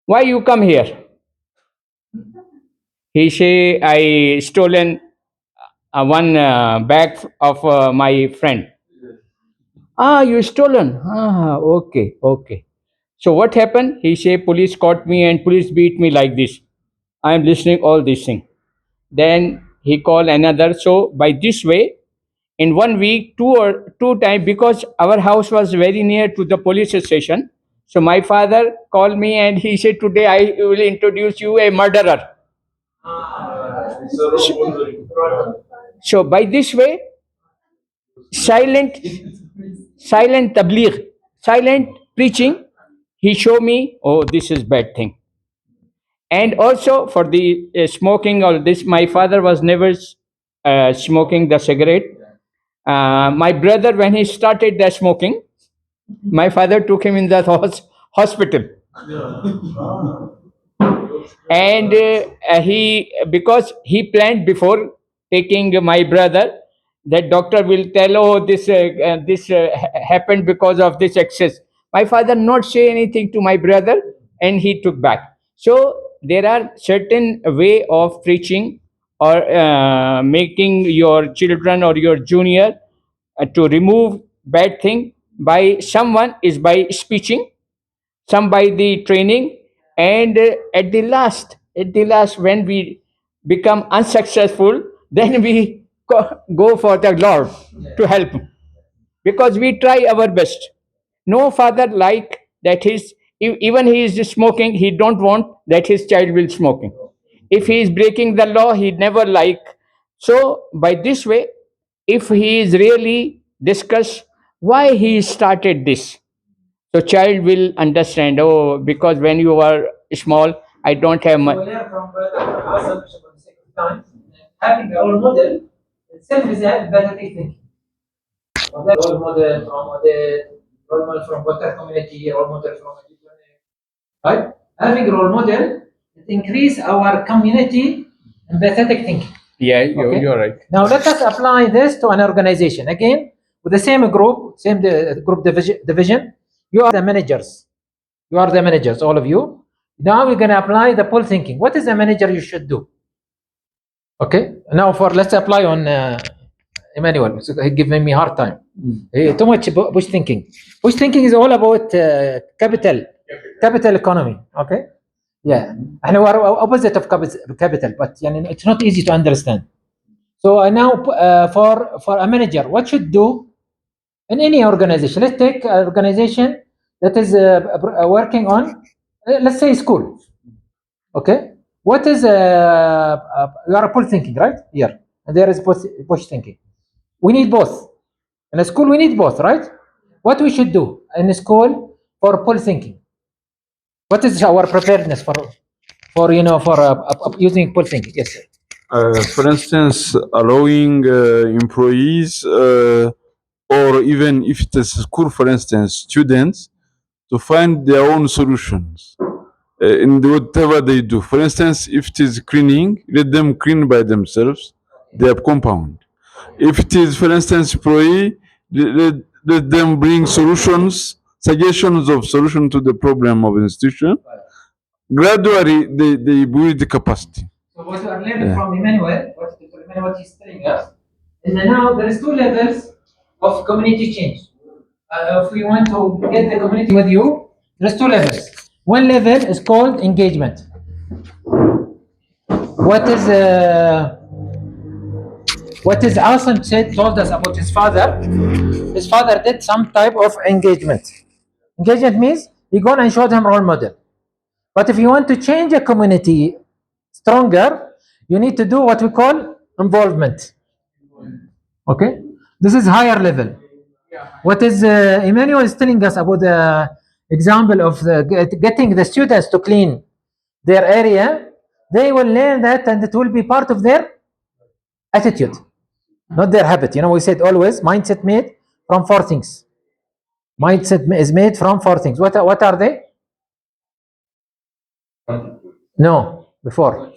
why you come here? He say I stolen one bag of my friend. Ah, you stolen. Ah, okay, okay. So what happened? He say police caught me and police beat me like this. I am listening all these things. Then he called another. So by this way, in 1 week, two times, because our house was very near to the police station. So my father called me and he said, today I will introduce you a murderer. So by this way, silent silent tabligh, silent preaching, he showed me, oh, this is bad thing. And also for the smoking, all this, my father was never smoking the cigarette. My brother, when he started the smoking, my father took him in the hospital. And he, because he planned before taking my brother, that doctor will tell, oh, this happened because of this excess. My father not say anything to my brother, and he took back. So there are certain way of preaching or making your children or your junior to remove bad thing. By someone is by speaking, some by the training, and at the last when we become unsuccessful, then we go for the Lord to help, because we try our best. No father like that his, even he is smoking, he don't want that his child will smoking. If he is breaking the law, he never like. So by this way, if he is really discuss why he started this, so child will understand, oh, because when you are small, I don't have We much. learn from Brother Asim, for the sake of time, having a role model itself is a better thinking. Role model from water community, role model from right? Having role model, it increase our community empathetic thinking. Yeah, Okay. you're right. Now let us apply this to an organization again with the same group, same group division. You are the managers. You are the managers, all of you. Now we're going to apply the pull thinking. What is a manager you should do? Okay. Now let's apply on Emmanuel. So he giving me hard time. Too much push thinking. Push thinking is all about capital economy. Okay. Yeah. And we are opposite of capital, but it's not easy to understand. So now for a manager, what should do in any organization? Let's take an organization that is working on, let's say, school. Okay, what is you are pull thinking, right? Here, and there is push thinking. We need both. In a school, we need both, right? What we should do in a school for pull thinking? What is our preparedness for using pull thinking? Yes, sir. For instance, allowing employees or even if it is school, for instance, students to find their own solutions in whatever they do. For instance, if it is cleaning, let them clean by themselves their compound. If it is, for instance, employee, let them bring solutions, suggestions of solution to the problem of institution. Gradually, they build the capacity. So what we are learning from Emmanuel, what he's telling us, is that now there is two levels of community change. If we want to get the community with you, there's two levels. One level is called engagement. What is Awesome told us about his father? His father did some type of engagement. Engagement means he gone and showed him role model. But if you want to change a community stronger, you need to do what we call involvement. Okay, this is higher level. What is Emmanuel is telling us about the example of getting the students to clean their area. They will learn that, and it will be part of their attitude, not their habit. You know, we said always mindset made from four things. Mindset is made from four things. What are they? No, before.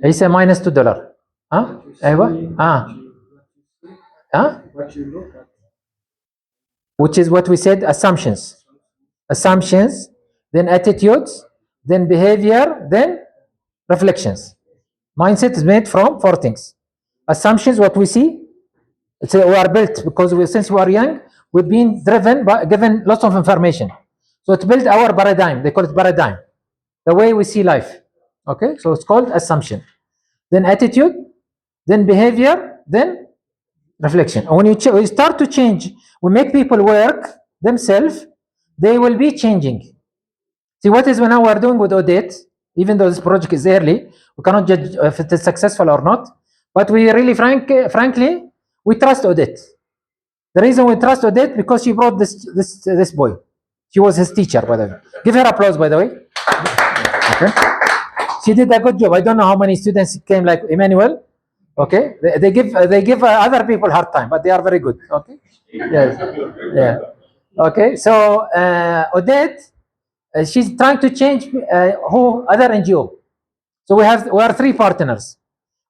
Isa minus $2. Huh? Aywa? Huh? Which is what we said, assumptions. Assumptions, then attitudes, then behavior, then reflections. Mindset is made from four things. Assumptions, what we see, we are built because since we are young, we've been driven by given lots of information. So it built our paradigm. They call it paradigm, the way we see life. Okay, so it's called assumption. Then attitude, then behavior, then reflection. And when you start to change, we make people work themselves, they will be changing. See, what is now we're doing with Odette, even though this project is early, we cannot judge if it is successful or not, but we really, frankly, we trust Odette. The reason we trust Odette because she brought this boy. She was his teacher, by the way. Give her applause, by the way. Okay. She did a good job. I don't know how many students came like Emmanuel. Okay, they give other people hard time, but they are very good. Okay, yes, yeah. Okay, so Odette, she's trying to change who other NGO. So we are three partners.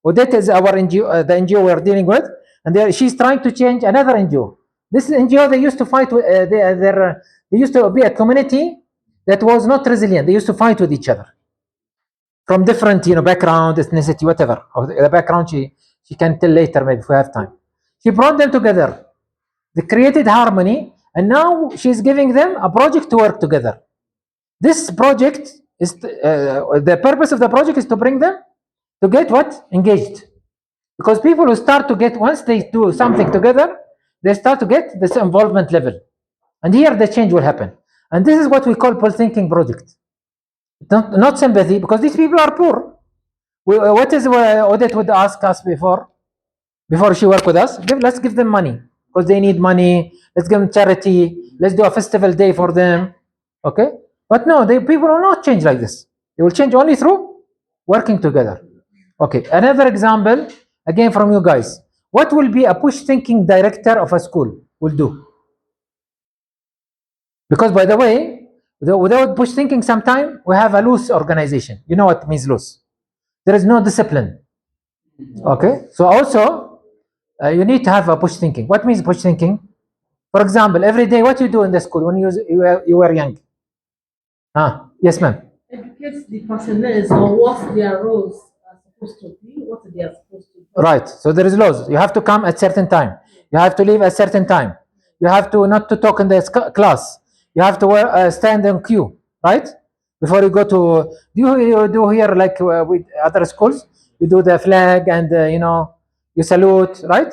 Odette is our NGO, the NGO we are dealing with, and she's trying to change another NGO. This NGO they used to fight with. They used to be a community that was not resilient. They used to fight with each other from different, background, ethnicity, whatever. Or the background she can tell later, maybe if we have time. She brought them together. They created harmony, and now she's giving them a project to work together. This project is the purpose of the project is to bring them to get what? Engaged. Because people who start to get, once they do something together, they start to get this involvement level. And here the change will happen. And this is what we call thinking project. Not sympathy, because these people are poor. What is Odette would ask us before she work with us? Let's give them money because they need money. Let's give them charity. Let's do a festival day for them. Okay, but no, people will not change like this. They will change only through working together. Okay, another example again from you guys. What will be a push thinking director of a school will do? Because by the way, without push thinking, sometime we have a loose organization. You know what means loose? There is no discipline. Okay, so also you need to have a push thinking. What means push thinking? For example, every day, what you do in the school when you were young? Yes, ma'am. Educate the personnel on what their roles are supposed to be, what they are supposed to do. Right. So there is laws. You have to come at certain time. You have to leave at certain time. You have to not to talk in the class. You have to stand in queue, right? Before you go to, you do here like with other schools? You do the flag and you salute, right?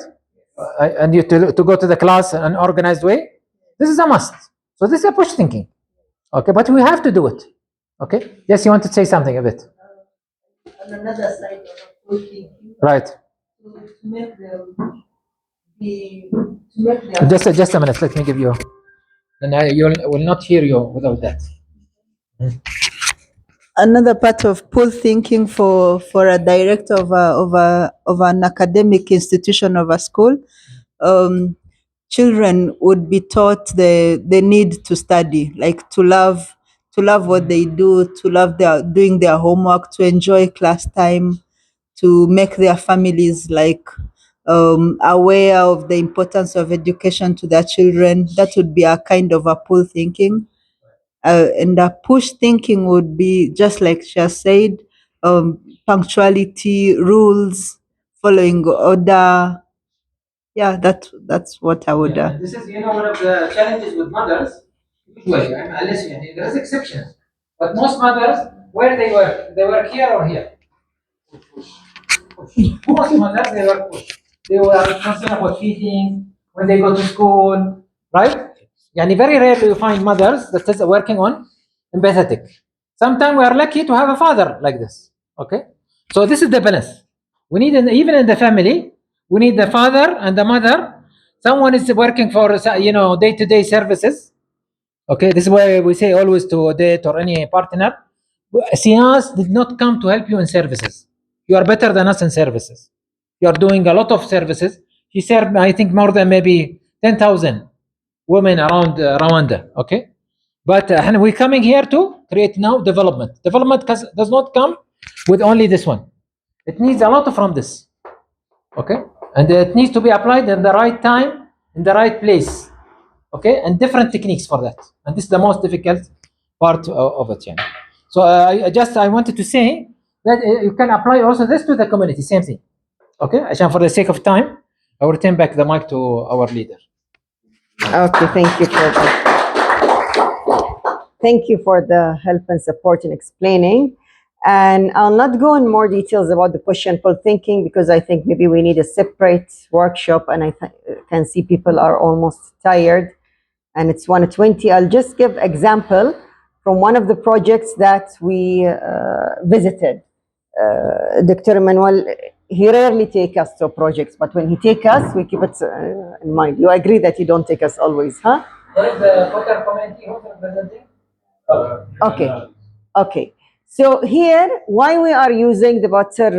And you to go to the class in an organized way. This is a must. So this is a push thinking. Okay, but we have to do it. Okay. Yes, you want to say something a bit. On another side of push thinking, Right. to make them be, to make their Just a minute. Let me give you. And you will not hear you without that. Another part of pull thinking for a director of an academic institution of a school, children would be taught the need to study, like to love what they do, to love doing their homework, to enjoy class time, to make their families like aware of the importance of education to their children. That would be a kind of a pull thinking. And a push thinking would be just like she has said, punctuality, rules, following order. Yeah, that's what I would. This is, one of the challenges with mothers. Usually, unless there is exceptions, but most mothers, where they work here or here. Most mothers, they work push. They were concerned about feeding when they go to school, right? Yani very rarely you find mothers that is working on empathetic. Sometimes we are lucky to have a father like this. Okay, so this is the balance. We need even in the family, we need the father and the mother. Someone is working for day-to-day services. Okay, this is why we say always to a date or any partner. SIAS did not come to help you in services. You are better than us in services. You are doing a lot of services. He served, I think, more than maybe 10,000 women around Rwanda. Okay, but and we're coming here to create now development. Development does not come with only this one. It needs a lot from this. Okay, and it needs to be applied in the right time, in the right place. Okay, and different techniques for that, and this is the most difficult part of it. Yeah. So I wanted to say that you can apply also this to the community, same thing. Okay, عشان for the sake of time, I will return back the mic to our leader. Okay, thank you for that. Thank you for the help and support in explaining. And I'll not go in more details about the push and pull thinking because I think maybe we need a separate workshop, and I can see people are almost tired and it's 1:20. I'll just give example from one of the projects that we visited. Dr. Emmanuel, he rarely take us to projects, but when he take us, we keep it in mind. You agree that you don't take us always, huh? What is the Qatar community who's representing? Okay. So here, why we are using the butter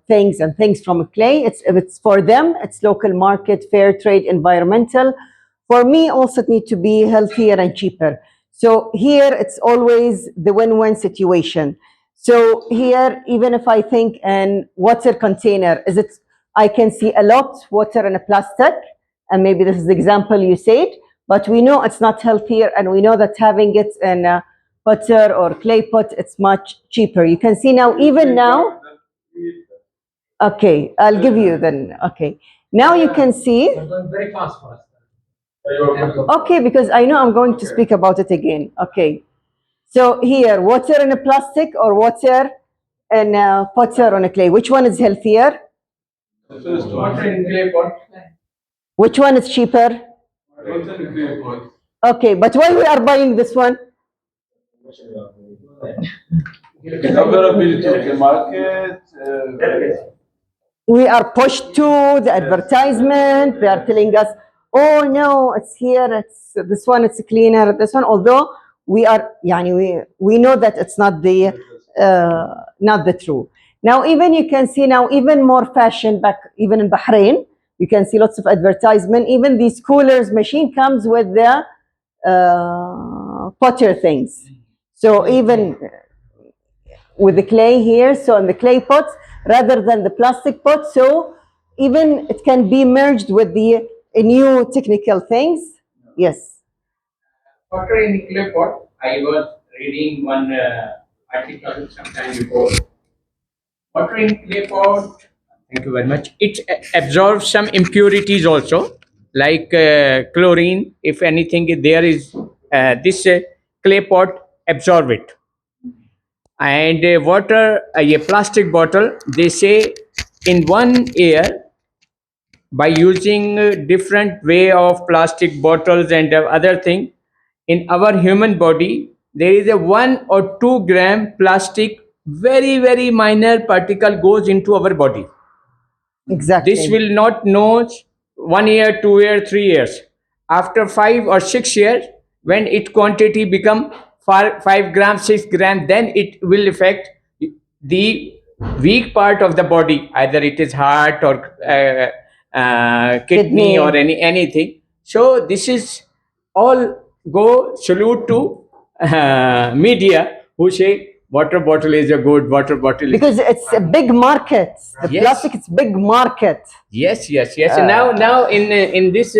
things and things from clay? It's for them. It's local market, fair trade, environmental. For me, also it need to be healthier and cheaper. So here, it's always the win-win situation. So here, even if I think an water container, I can see a lot water in a plastic, and maybe this is the example you said, but we know it's not healthier, and we know that having it in a butter or clay pot, it's much cheaper. You can see now, even now. Okay, I'll give you then. Okay, now you can see. I'm going very fast for us. Okay, because I know I'm going to speak about it again. Okay, so here, water in a plastic or water in a butter on a clay. Which one is healthier? Water in clay pot. Which one is cheaper? Okay, but why we are buying this one? Availability of the market. We are pushed to the advertisement. They are telling us, oh no, it's here, it's this one, it's cleaner, this one. Although we are, we know that it's not the true. Now, even you can see now, even more fashion back, even in Bahrain, you can see lots of advertisement. Even these coolers machine comes with the potter things. So even with the clay here, so in the clay pots rather than the plastic pot, so even it can be merged with the new technical things. Yes. Water in clay pot. I was reading one article sometime before. Water in clay pot. Thank you very much. It absorbs some impurities also, like chlorine. If anything there is, this clay pot absorb it. And water, a plastic bottle, they say in 1 year by using different way of plastic bottles and other thing. In our human body, there is a 1 or 2 gram plastic, very minor particle goes into our body. Exactly. This will not know 1 year, 2 year, 3 years. After 5 or 6 years, when it quantity become 5 gram, 6 gram, then it will affect the weak part of the body, either it is heart or kidney or anything. So this is all go salute to media who say water bottle is a good, water bottle is Because it's a big market. The Yes. plastic, it's big market. Yes. Now in this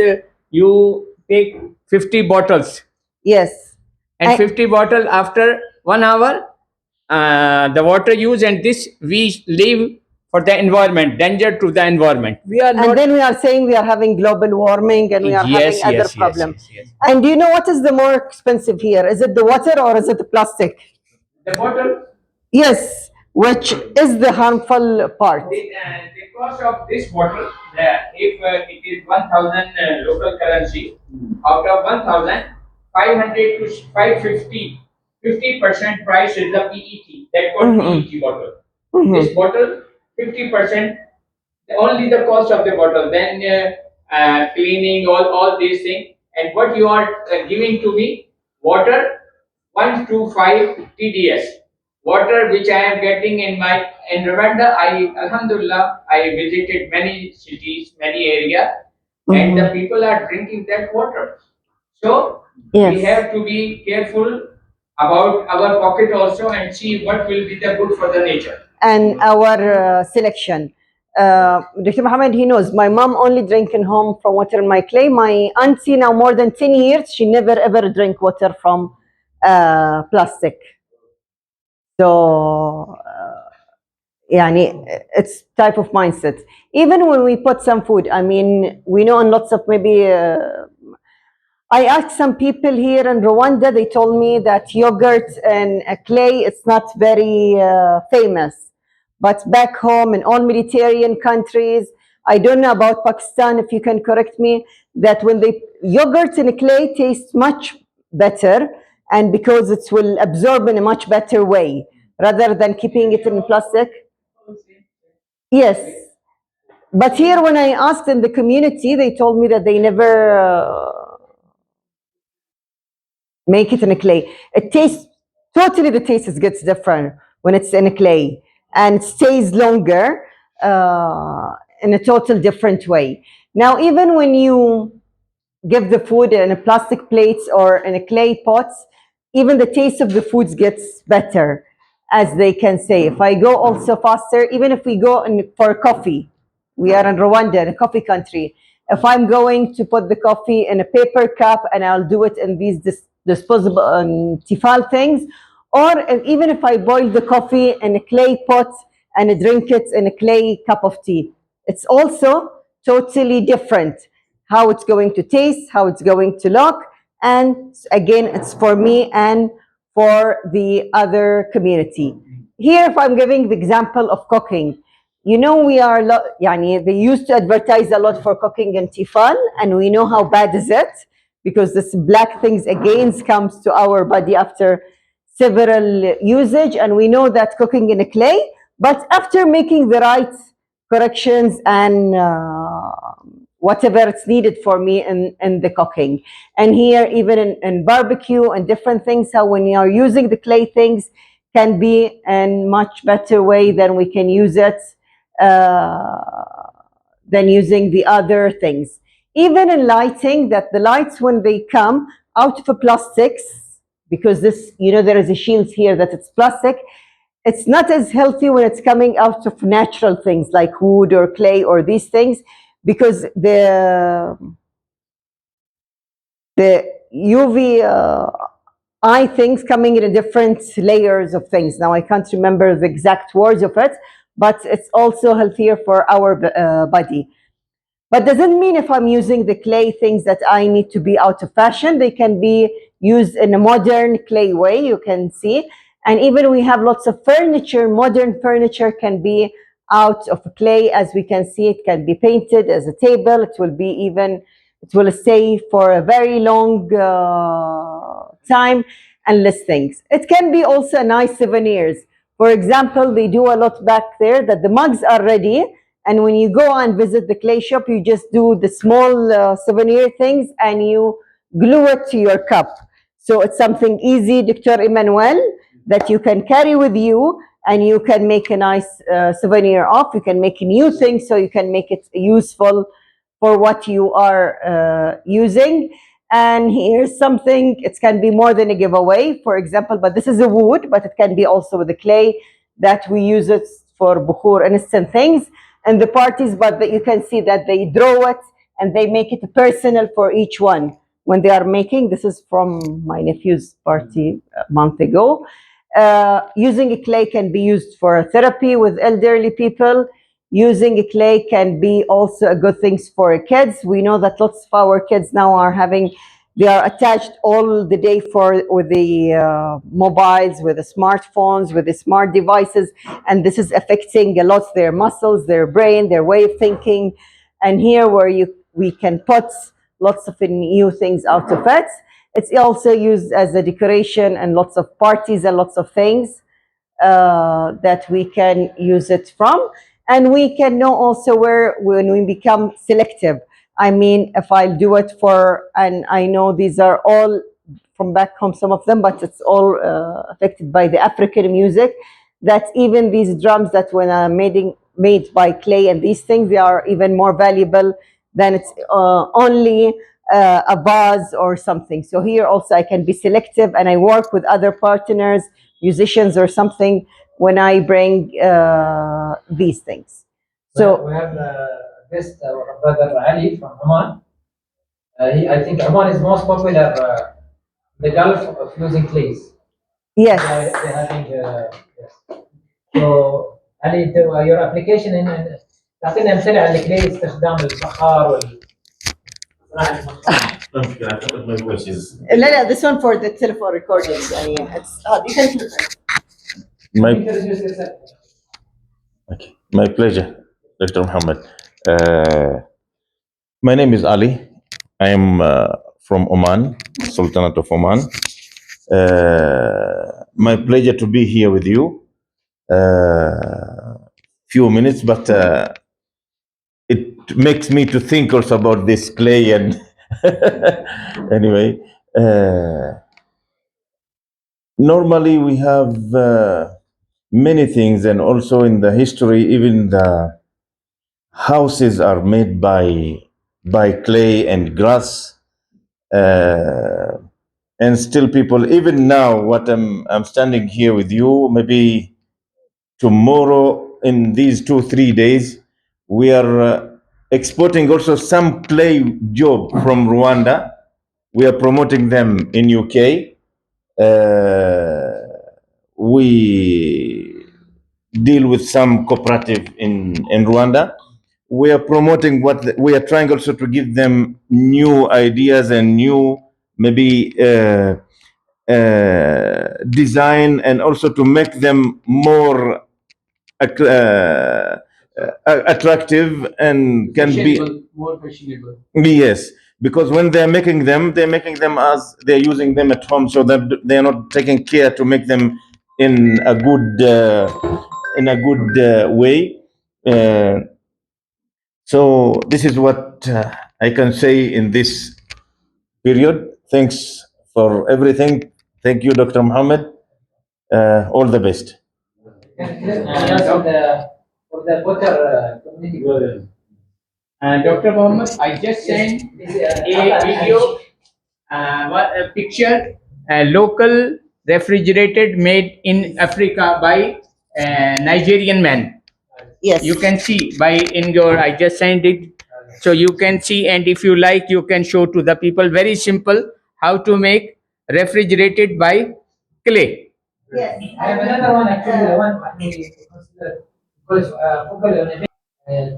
you take 50 bottles, Yes. and 50 bottle after 1 hour, the water use, and this we leave for the environment, danger to the environment. We are And not. then we are saying we are having global warming and we are having other problems. And do you know what is the more expensive here? Is it the water or is it the plastic? The bottle. Yes, which is the harmful part. The cost of this bottle, if it is 1,000 local currency, out of 1,000, 500 to 550, 50% price is the PET. That called PET bottle. This bottle, 50%, only the cost of the bottle. Then cleaning, all these things. And what you are giving to me, water, 125 TDS. Water which I am getting in Rwanda. Alhamdulillah, I visited many cities, many areas, and the people are drinking that water. So we have to be careful about our pocket also and see what will be the good for the nature. And our selection. Dr. Mohammed, he knows my mom only drink in home from water in my clay. My auntie now more than 10 years, she never ever drink water from plastic. So يعني it's type of mindset. Even when we put some food, I mean, we know in lots of maybe I asked some people here in Rwanda, they told me that yogurt and clay, it's not very famous. But back home in all Mediterranean countries, I don't know about Pakistan, if you can correct me, that when they yogurt in clay tastes much better, and because it will absorb in a much better way rather than keeping it in plastic. Yes. But here, when I asked in the community, they told me that they never make it in a clay. It tastes totally, the taste gets different when it's in a clay and stays longer in a total different way. Now, even when you give the food in a plastic plates or in a clay pots, even the taste of the foods gets better, as they can say. If I go also faster, even if we go in for coffee, we are in Rwanda, in a coffee country. If I'm going to put the coffee in a paper cup and I'll do it in these disposable tifal things, or even if I boil the coffee in a clay pot and drink it in a clay cup of tea, it's also totally different how it's going to taste, how it's going to look. And again, it's for me and for the other community. Here, if I'm giving the example of cooking, you know, we are, يعني, they used to advertise a lot for cooking in tifal, and we know how bad is it, because this black things again comes to our body after several usage, and we know that cooking in a clay, but after making the right corrections and whatever it's needed for me in the cooking. And here, even in barbecue and different things, how when you are using the clay things can be in much better way than we can use it than using the other things. Even in lighting, that the lights, when they come out of a plastics, because this, you know, there is a shield here that it's plastic, it's not as healthy when it's coming out of natural things like wood or clay or these things, because the UV eye things coming in different layers of things. Now I can't remember the exact words of it, but it's also healthier for our body. But doesn't mean if I'm using the clay things that I need to be out of fashion. They can be used in a modern clay way, you can see. And even we have lots of furniture, modern furniture can be out of clay. As we can see, it can be painted as a table. It will be even, it will stay for a very long time, and less things. It can be also nice souvenirs. For example, they do a lot back there that the mugs are ready, and when you go and visit the clay shop, you just do the small souvenir things and you glue it to your cup. So it's something easy, Dr. Emmanuel, that you can carry with you, and you can make a nice souvenir of. You can make new things, so you can make it useful for what you are using. And here's something, it can be more than a giveaway, for example, but this is a wood, but it can be also with the clay that we use it for bukhur, instant things, and the parties, but you can see that they draw it and they make it personal for each one when they are making. This is from my nephew's party a month ago. Using a clay can be used for therapy with elderly people. Using a clay can be also a good thing for kids. We know that lots of our kids now are having, they are attached all the day with the mobiles, with the smartphones, with the smart devices, and this is affecting a lot their muscles, their brain, their way of thinking. And here where we can put lots of new things out of it. It's also used as a decoration and lots of parties and lots of things that we can use it from. And we can know also where, when we become selective. I mean, if I do it for, and I know these are all from back home, some of them, but it's all affected by the African music, that even these drums that when are made by clay and these things, they are even more valuable than it's only a vase or something. So here also I can be selective, and I work with other partners, musicians or something, when I bring these things. So we have guest, our brother Ali from Oman. I think Oman is most popular the Gulf of using clays. yes, They're having yes. So Ali, your application in تعطينا امثله على الكلاي استخدام الفخار وال My voice is لا لا, this one for the telephone recording. يعني it's you can my introduce yourself. okay. My pleasure, Dr. Muhammad. My name is Ali. I am from Oman, Sultanate of Oman. My pleasure to be here with you. Few minutes, but it makes me to think also about this clay and anyway. Normally we have many things, and also in the history, even the houses are made by clay and grass, and still people, even now, what I'm standing here with you, maybe tomorrow, in these 2-3 days, we are exporting also some clay job from Rwanda. We are promoting them in UK. We deal with some cooperative in Rwanda. We are promoting we are trying also to give them new ideas and new maybe design, and also to make them more attractive and can be more fashionable. yes, because when they're making them as they're using them at home, so that they're not taking care to make them in a good way. So this is what I can say in this period. Thanks for everything. Thank you, Dr. Muhammad. All the best. For the Potter community. Dr. Mohammed, I just sent a video, a picture, a local refrigerated made in Africa by a Nigerian man. yes. You can see by in your, I just sent it. So you can see, and if you like, you can show to the people. Very simple how to make refrigerated by clay. Yes. I have another one actually, the one we consider because popular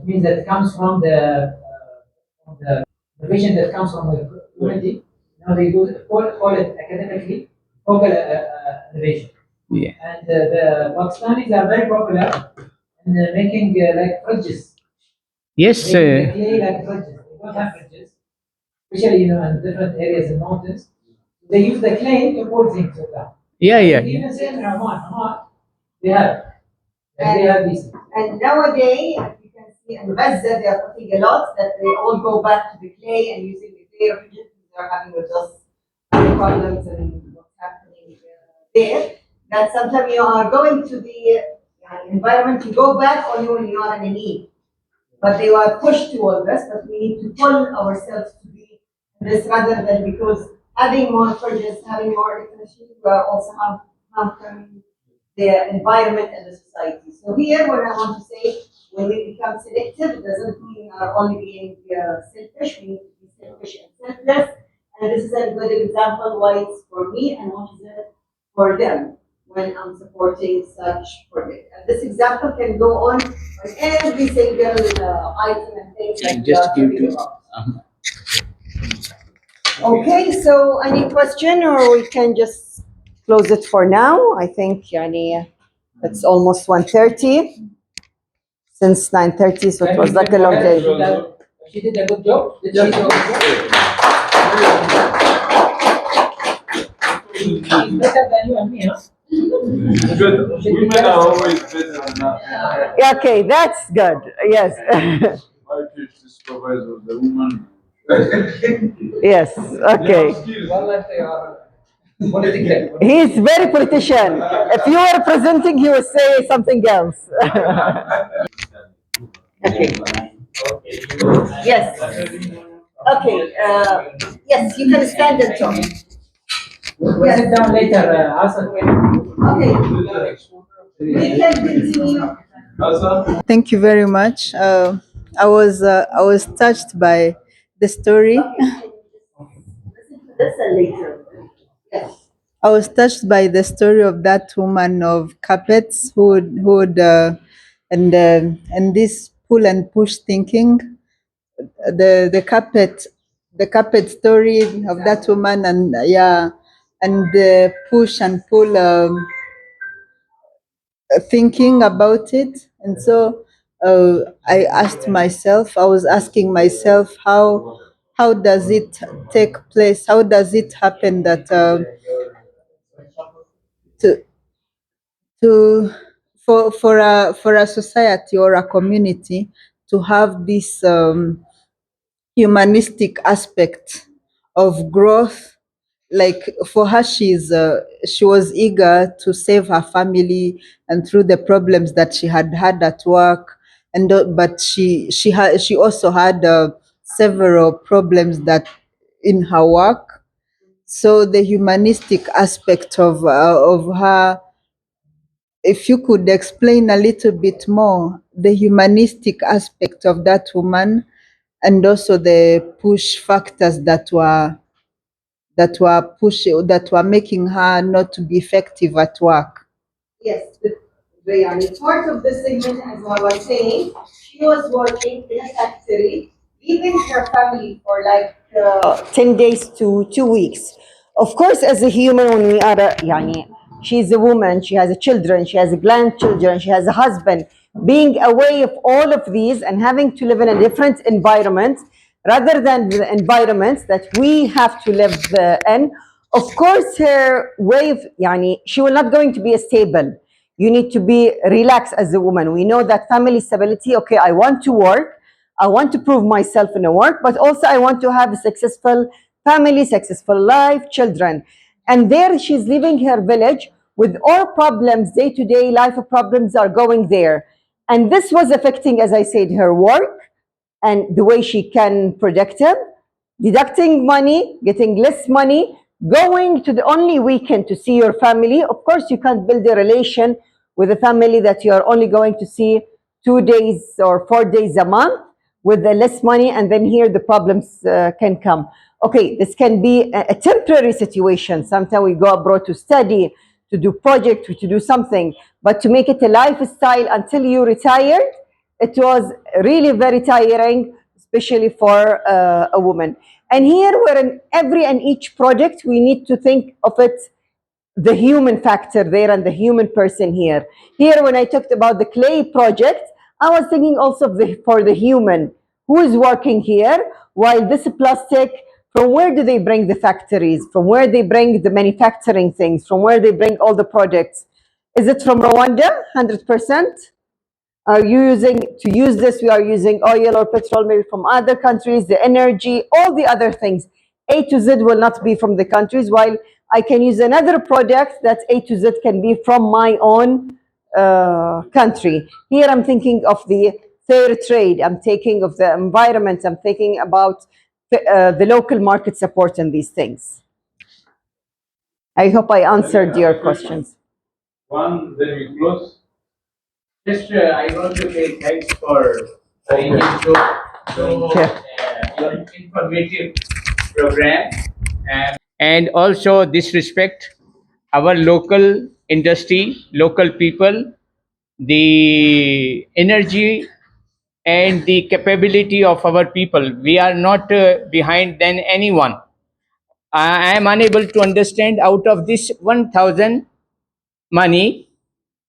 means that comes from the vision that comes from the community. Now they call it academically focal innovation. Yeah. And the Pakistanis are very popular and making like fridges. Yes, Making the clay like fridges. They don't have fridges, especially in different areas in mountains. They use the clay to pour things with that. yeah, yeah. Even same in Oman, they have. They have these. And nowadays, you can see in Gaza, they are putting a lot that they all go back to the clay and using the clay refugees. They're having with just problems and what's happening there. That sometimes you are going to the environment, you go back only when you are in a need. But they were pushed toward this, but we need to pull ourselves to be this rather than because having more fridges, having more electricity, we are also hampering the environment and the society. So here, what I want to say, when we become selective, it doesn't mean we are only being selfish. We need to be selfish and selfless. And this is a good example why it's for me and what is it for them when I'm supporting such project. And this example can go on every single item and things like Just give to. Okay, so any question or we can just close it for now? I think yani, it's almost 1:30 since 9:30, so it was like a long day. She did a good job. Did she do a good job? She's better than you and me, huh? Women are always better than us. Yeah, okay, that's good. Yes. My PhD supervisor, the woman. Yes, okay. Well, if they are political. He's very politician. If you were presenting, he would say something else. Okay. Yes. Okay. Yes, you can stand and talk. We'll sit down later, Hassan. Okay. We can continue. Thank you very much. I was touched by the story. Listen later. Yes. I was touched by the story of that woman of carpets and this pull and push thinking. The carpet story of that woman and the push and pull thinking about it. And so I was asking myself, how does it take place? How does it happen that to to for a society or a community to have this humanistic aspect of growth? Like for her, she was eager to save her family and through the problems that she had had at work, and but she also had several problems that in her work. So the humanistic aspect of her, if you could explain a little bit more the humanistic aspect of that woman, and also the push factors that were making her not to be effective at work. Yes, part of this segment, as I was saying, she was working in a factory, leaving her family for like 10 days to 2 weeks. Of course, as a human, when we are, she's a woman, she has children, she has grandchildren, she has a husband. Being away of all of these and having to live in a different environment rather than the environments that we have to live in, of course, her way of, she will not going to be stable. You need to be relaxed as a woman. We know that family stability, okay, I want to work, I want to prove myself in the work, but also I want to have a successful family, successful life, children. And there she's leaving her village with all problems, day-to-day life problems are going there. And this was affecting, as I said, her work and the way she can protect him, deducting money, getting less money, going to the only weekend to see your family. Of course, you can't build a relation with a family that you are only going to see 2 days or 4 days a month with the less money, and then here the problems can come. Okay, this can be a temporary situation. Sometimes we go abroad to study, to do project, to do something, but to make it a lifestyle until you retire, it was really very tiring, especially for a woman. And here, we're in every and each project, we need to think of it the human factor there and the human person here. Here, when I talked about the clay project, I was thinking also for the human who is working here, while this plastic, from where do they bring the factories? From where they bring the manufacturing things? From where they bring all the projects? Is it from Rwanda, 100%? Are you to use this, we are using oil or petrol, maybe from other countries, the energy, all the other things. A to Z will not be from the countries, while I can use another product that A to Z can be from my own country. Here I'm thinking of the fair trade, I'm thinking of the environment, I'm thinking about the local market support and these things. I hope I answered your questions. One, then we close. Just, I want to say thanks for arranging your informative program, and also disrespect our local industry, local people, the energy and the capability of our people. We are not behind than anyone. I am unable to understand out of this 1,000 money,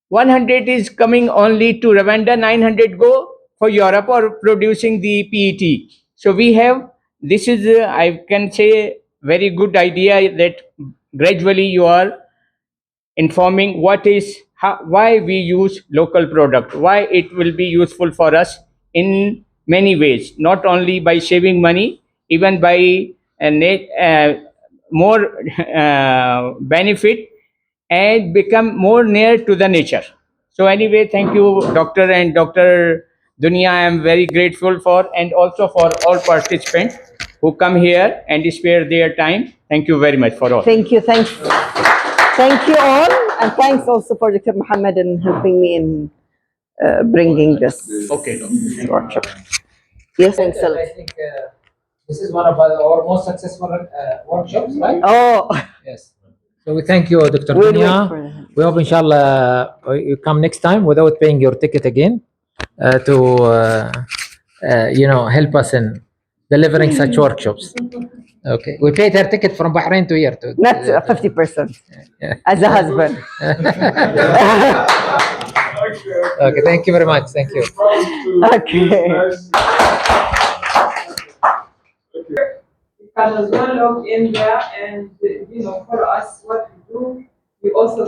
100 is coming only to Rwanda, 900 go for Europe or producing the PET. So we have, this is, I can say, very good idea that gradually you are informing what is, why we use local product, why it will be useful for us in many ways, not only by saving money, even by more benefit and become more near to the nature. So anyway, thank you, Doctor and Dr. Dunia. I am very grateful for, and also for all participants who come here and spare their time. Thank you very much for all. Thank you, thanks. Thank you all, and thanks also for Dr. Muhammad in helping me in bringing this workshop. Yes, thanks a lot. I think this is one of our most successful workshops, right? Oh, Yes. So we thank you, Dr. we'll Dunya. wait for that. We hope, inshallah, you come next time without paying your ticket again to, help us in delivering such workshops. Okay. We paid her ticket from Bahrain to here. Not 50%, Yeah. as a husband. Okay. Thank you very much. Thank you. Okay. You can as well log in there and, follow us what we do. We also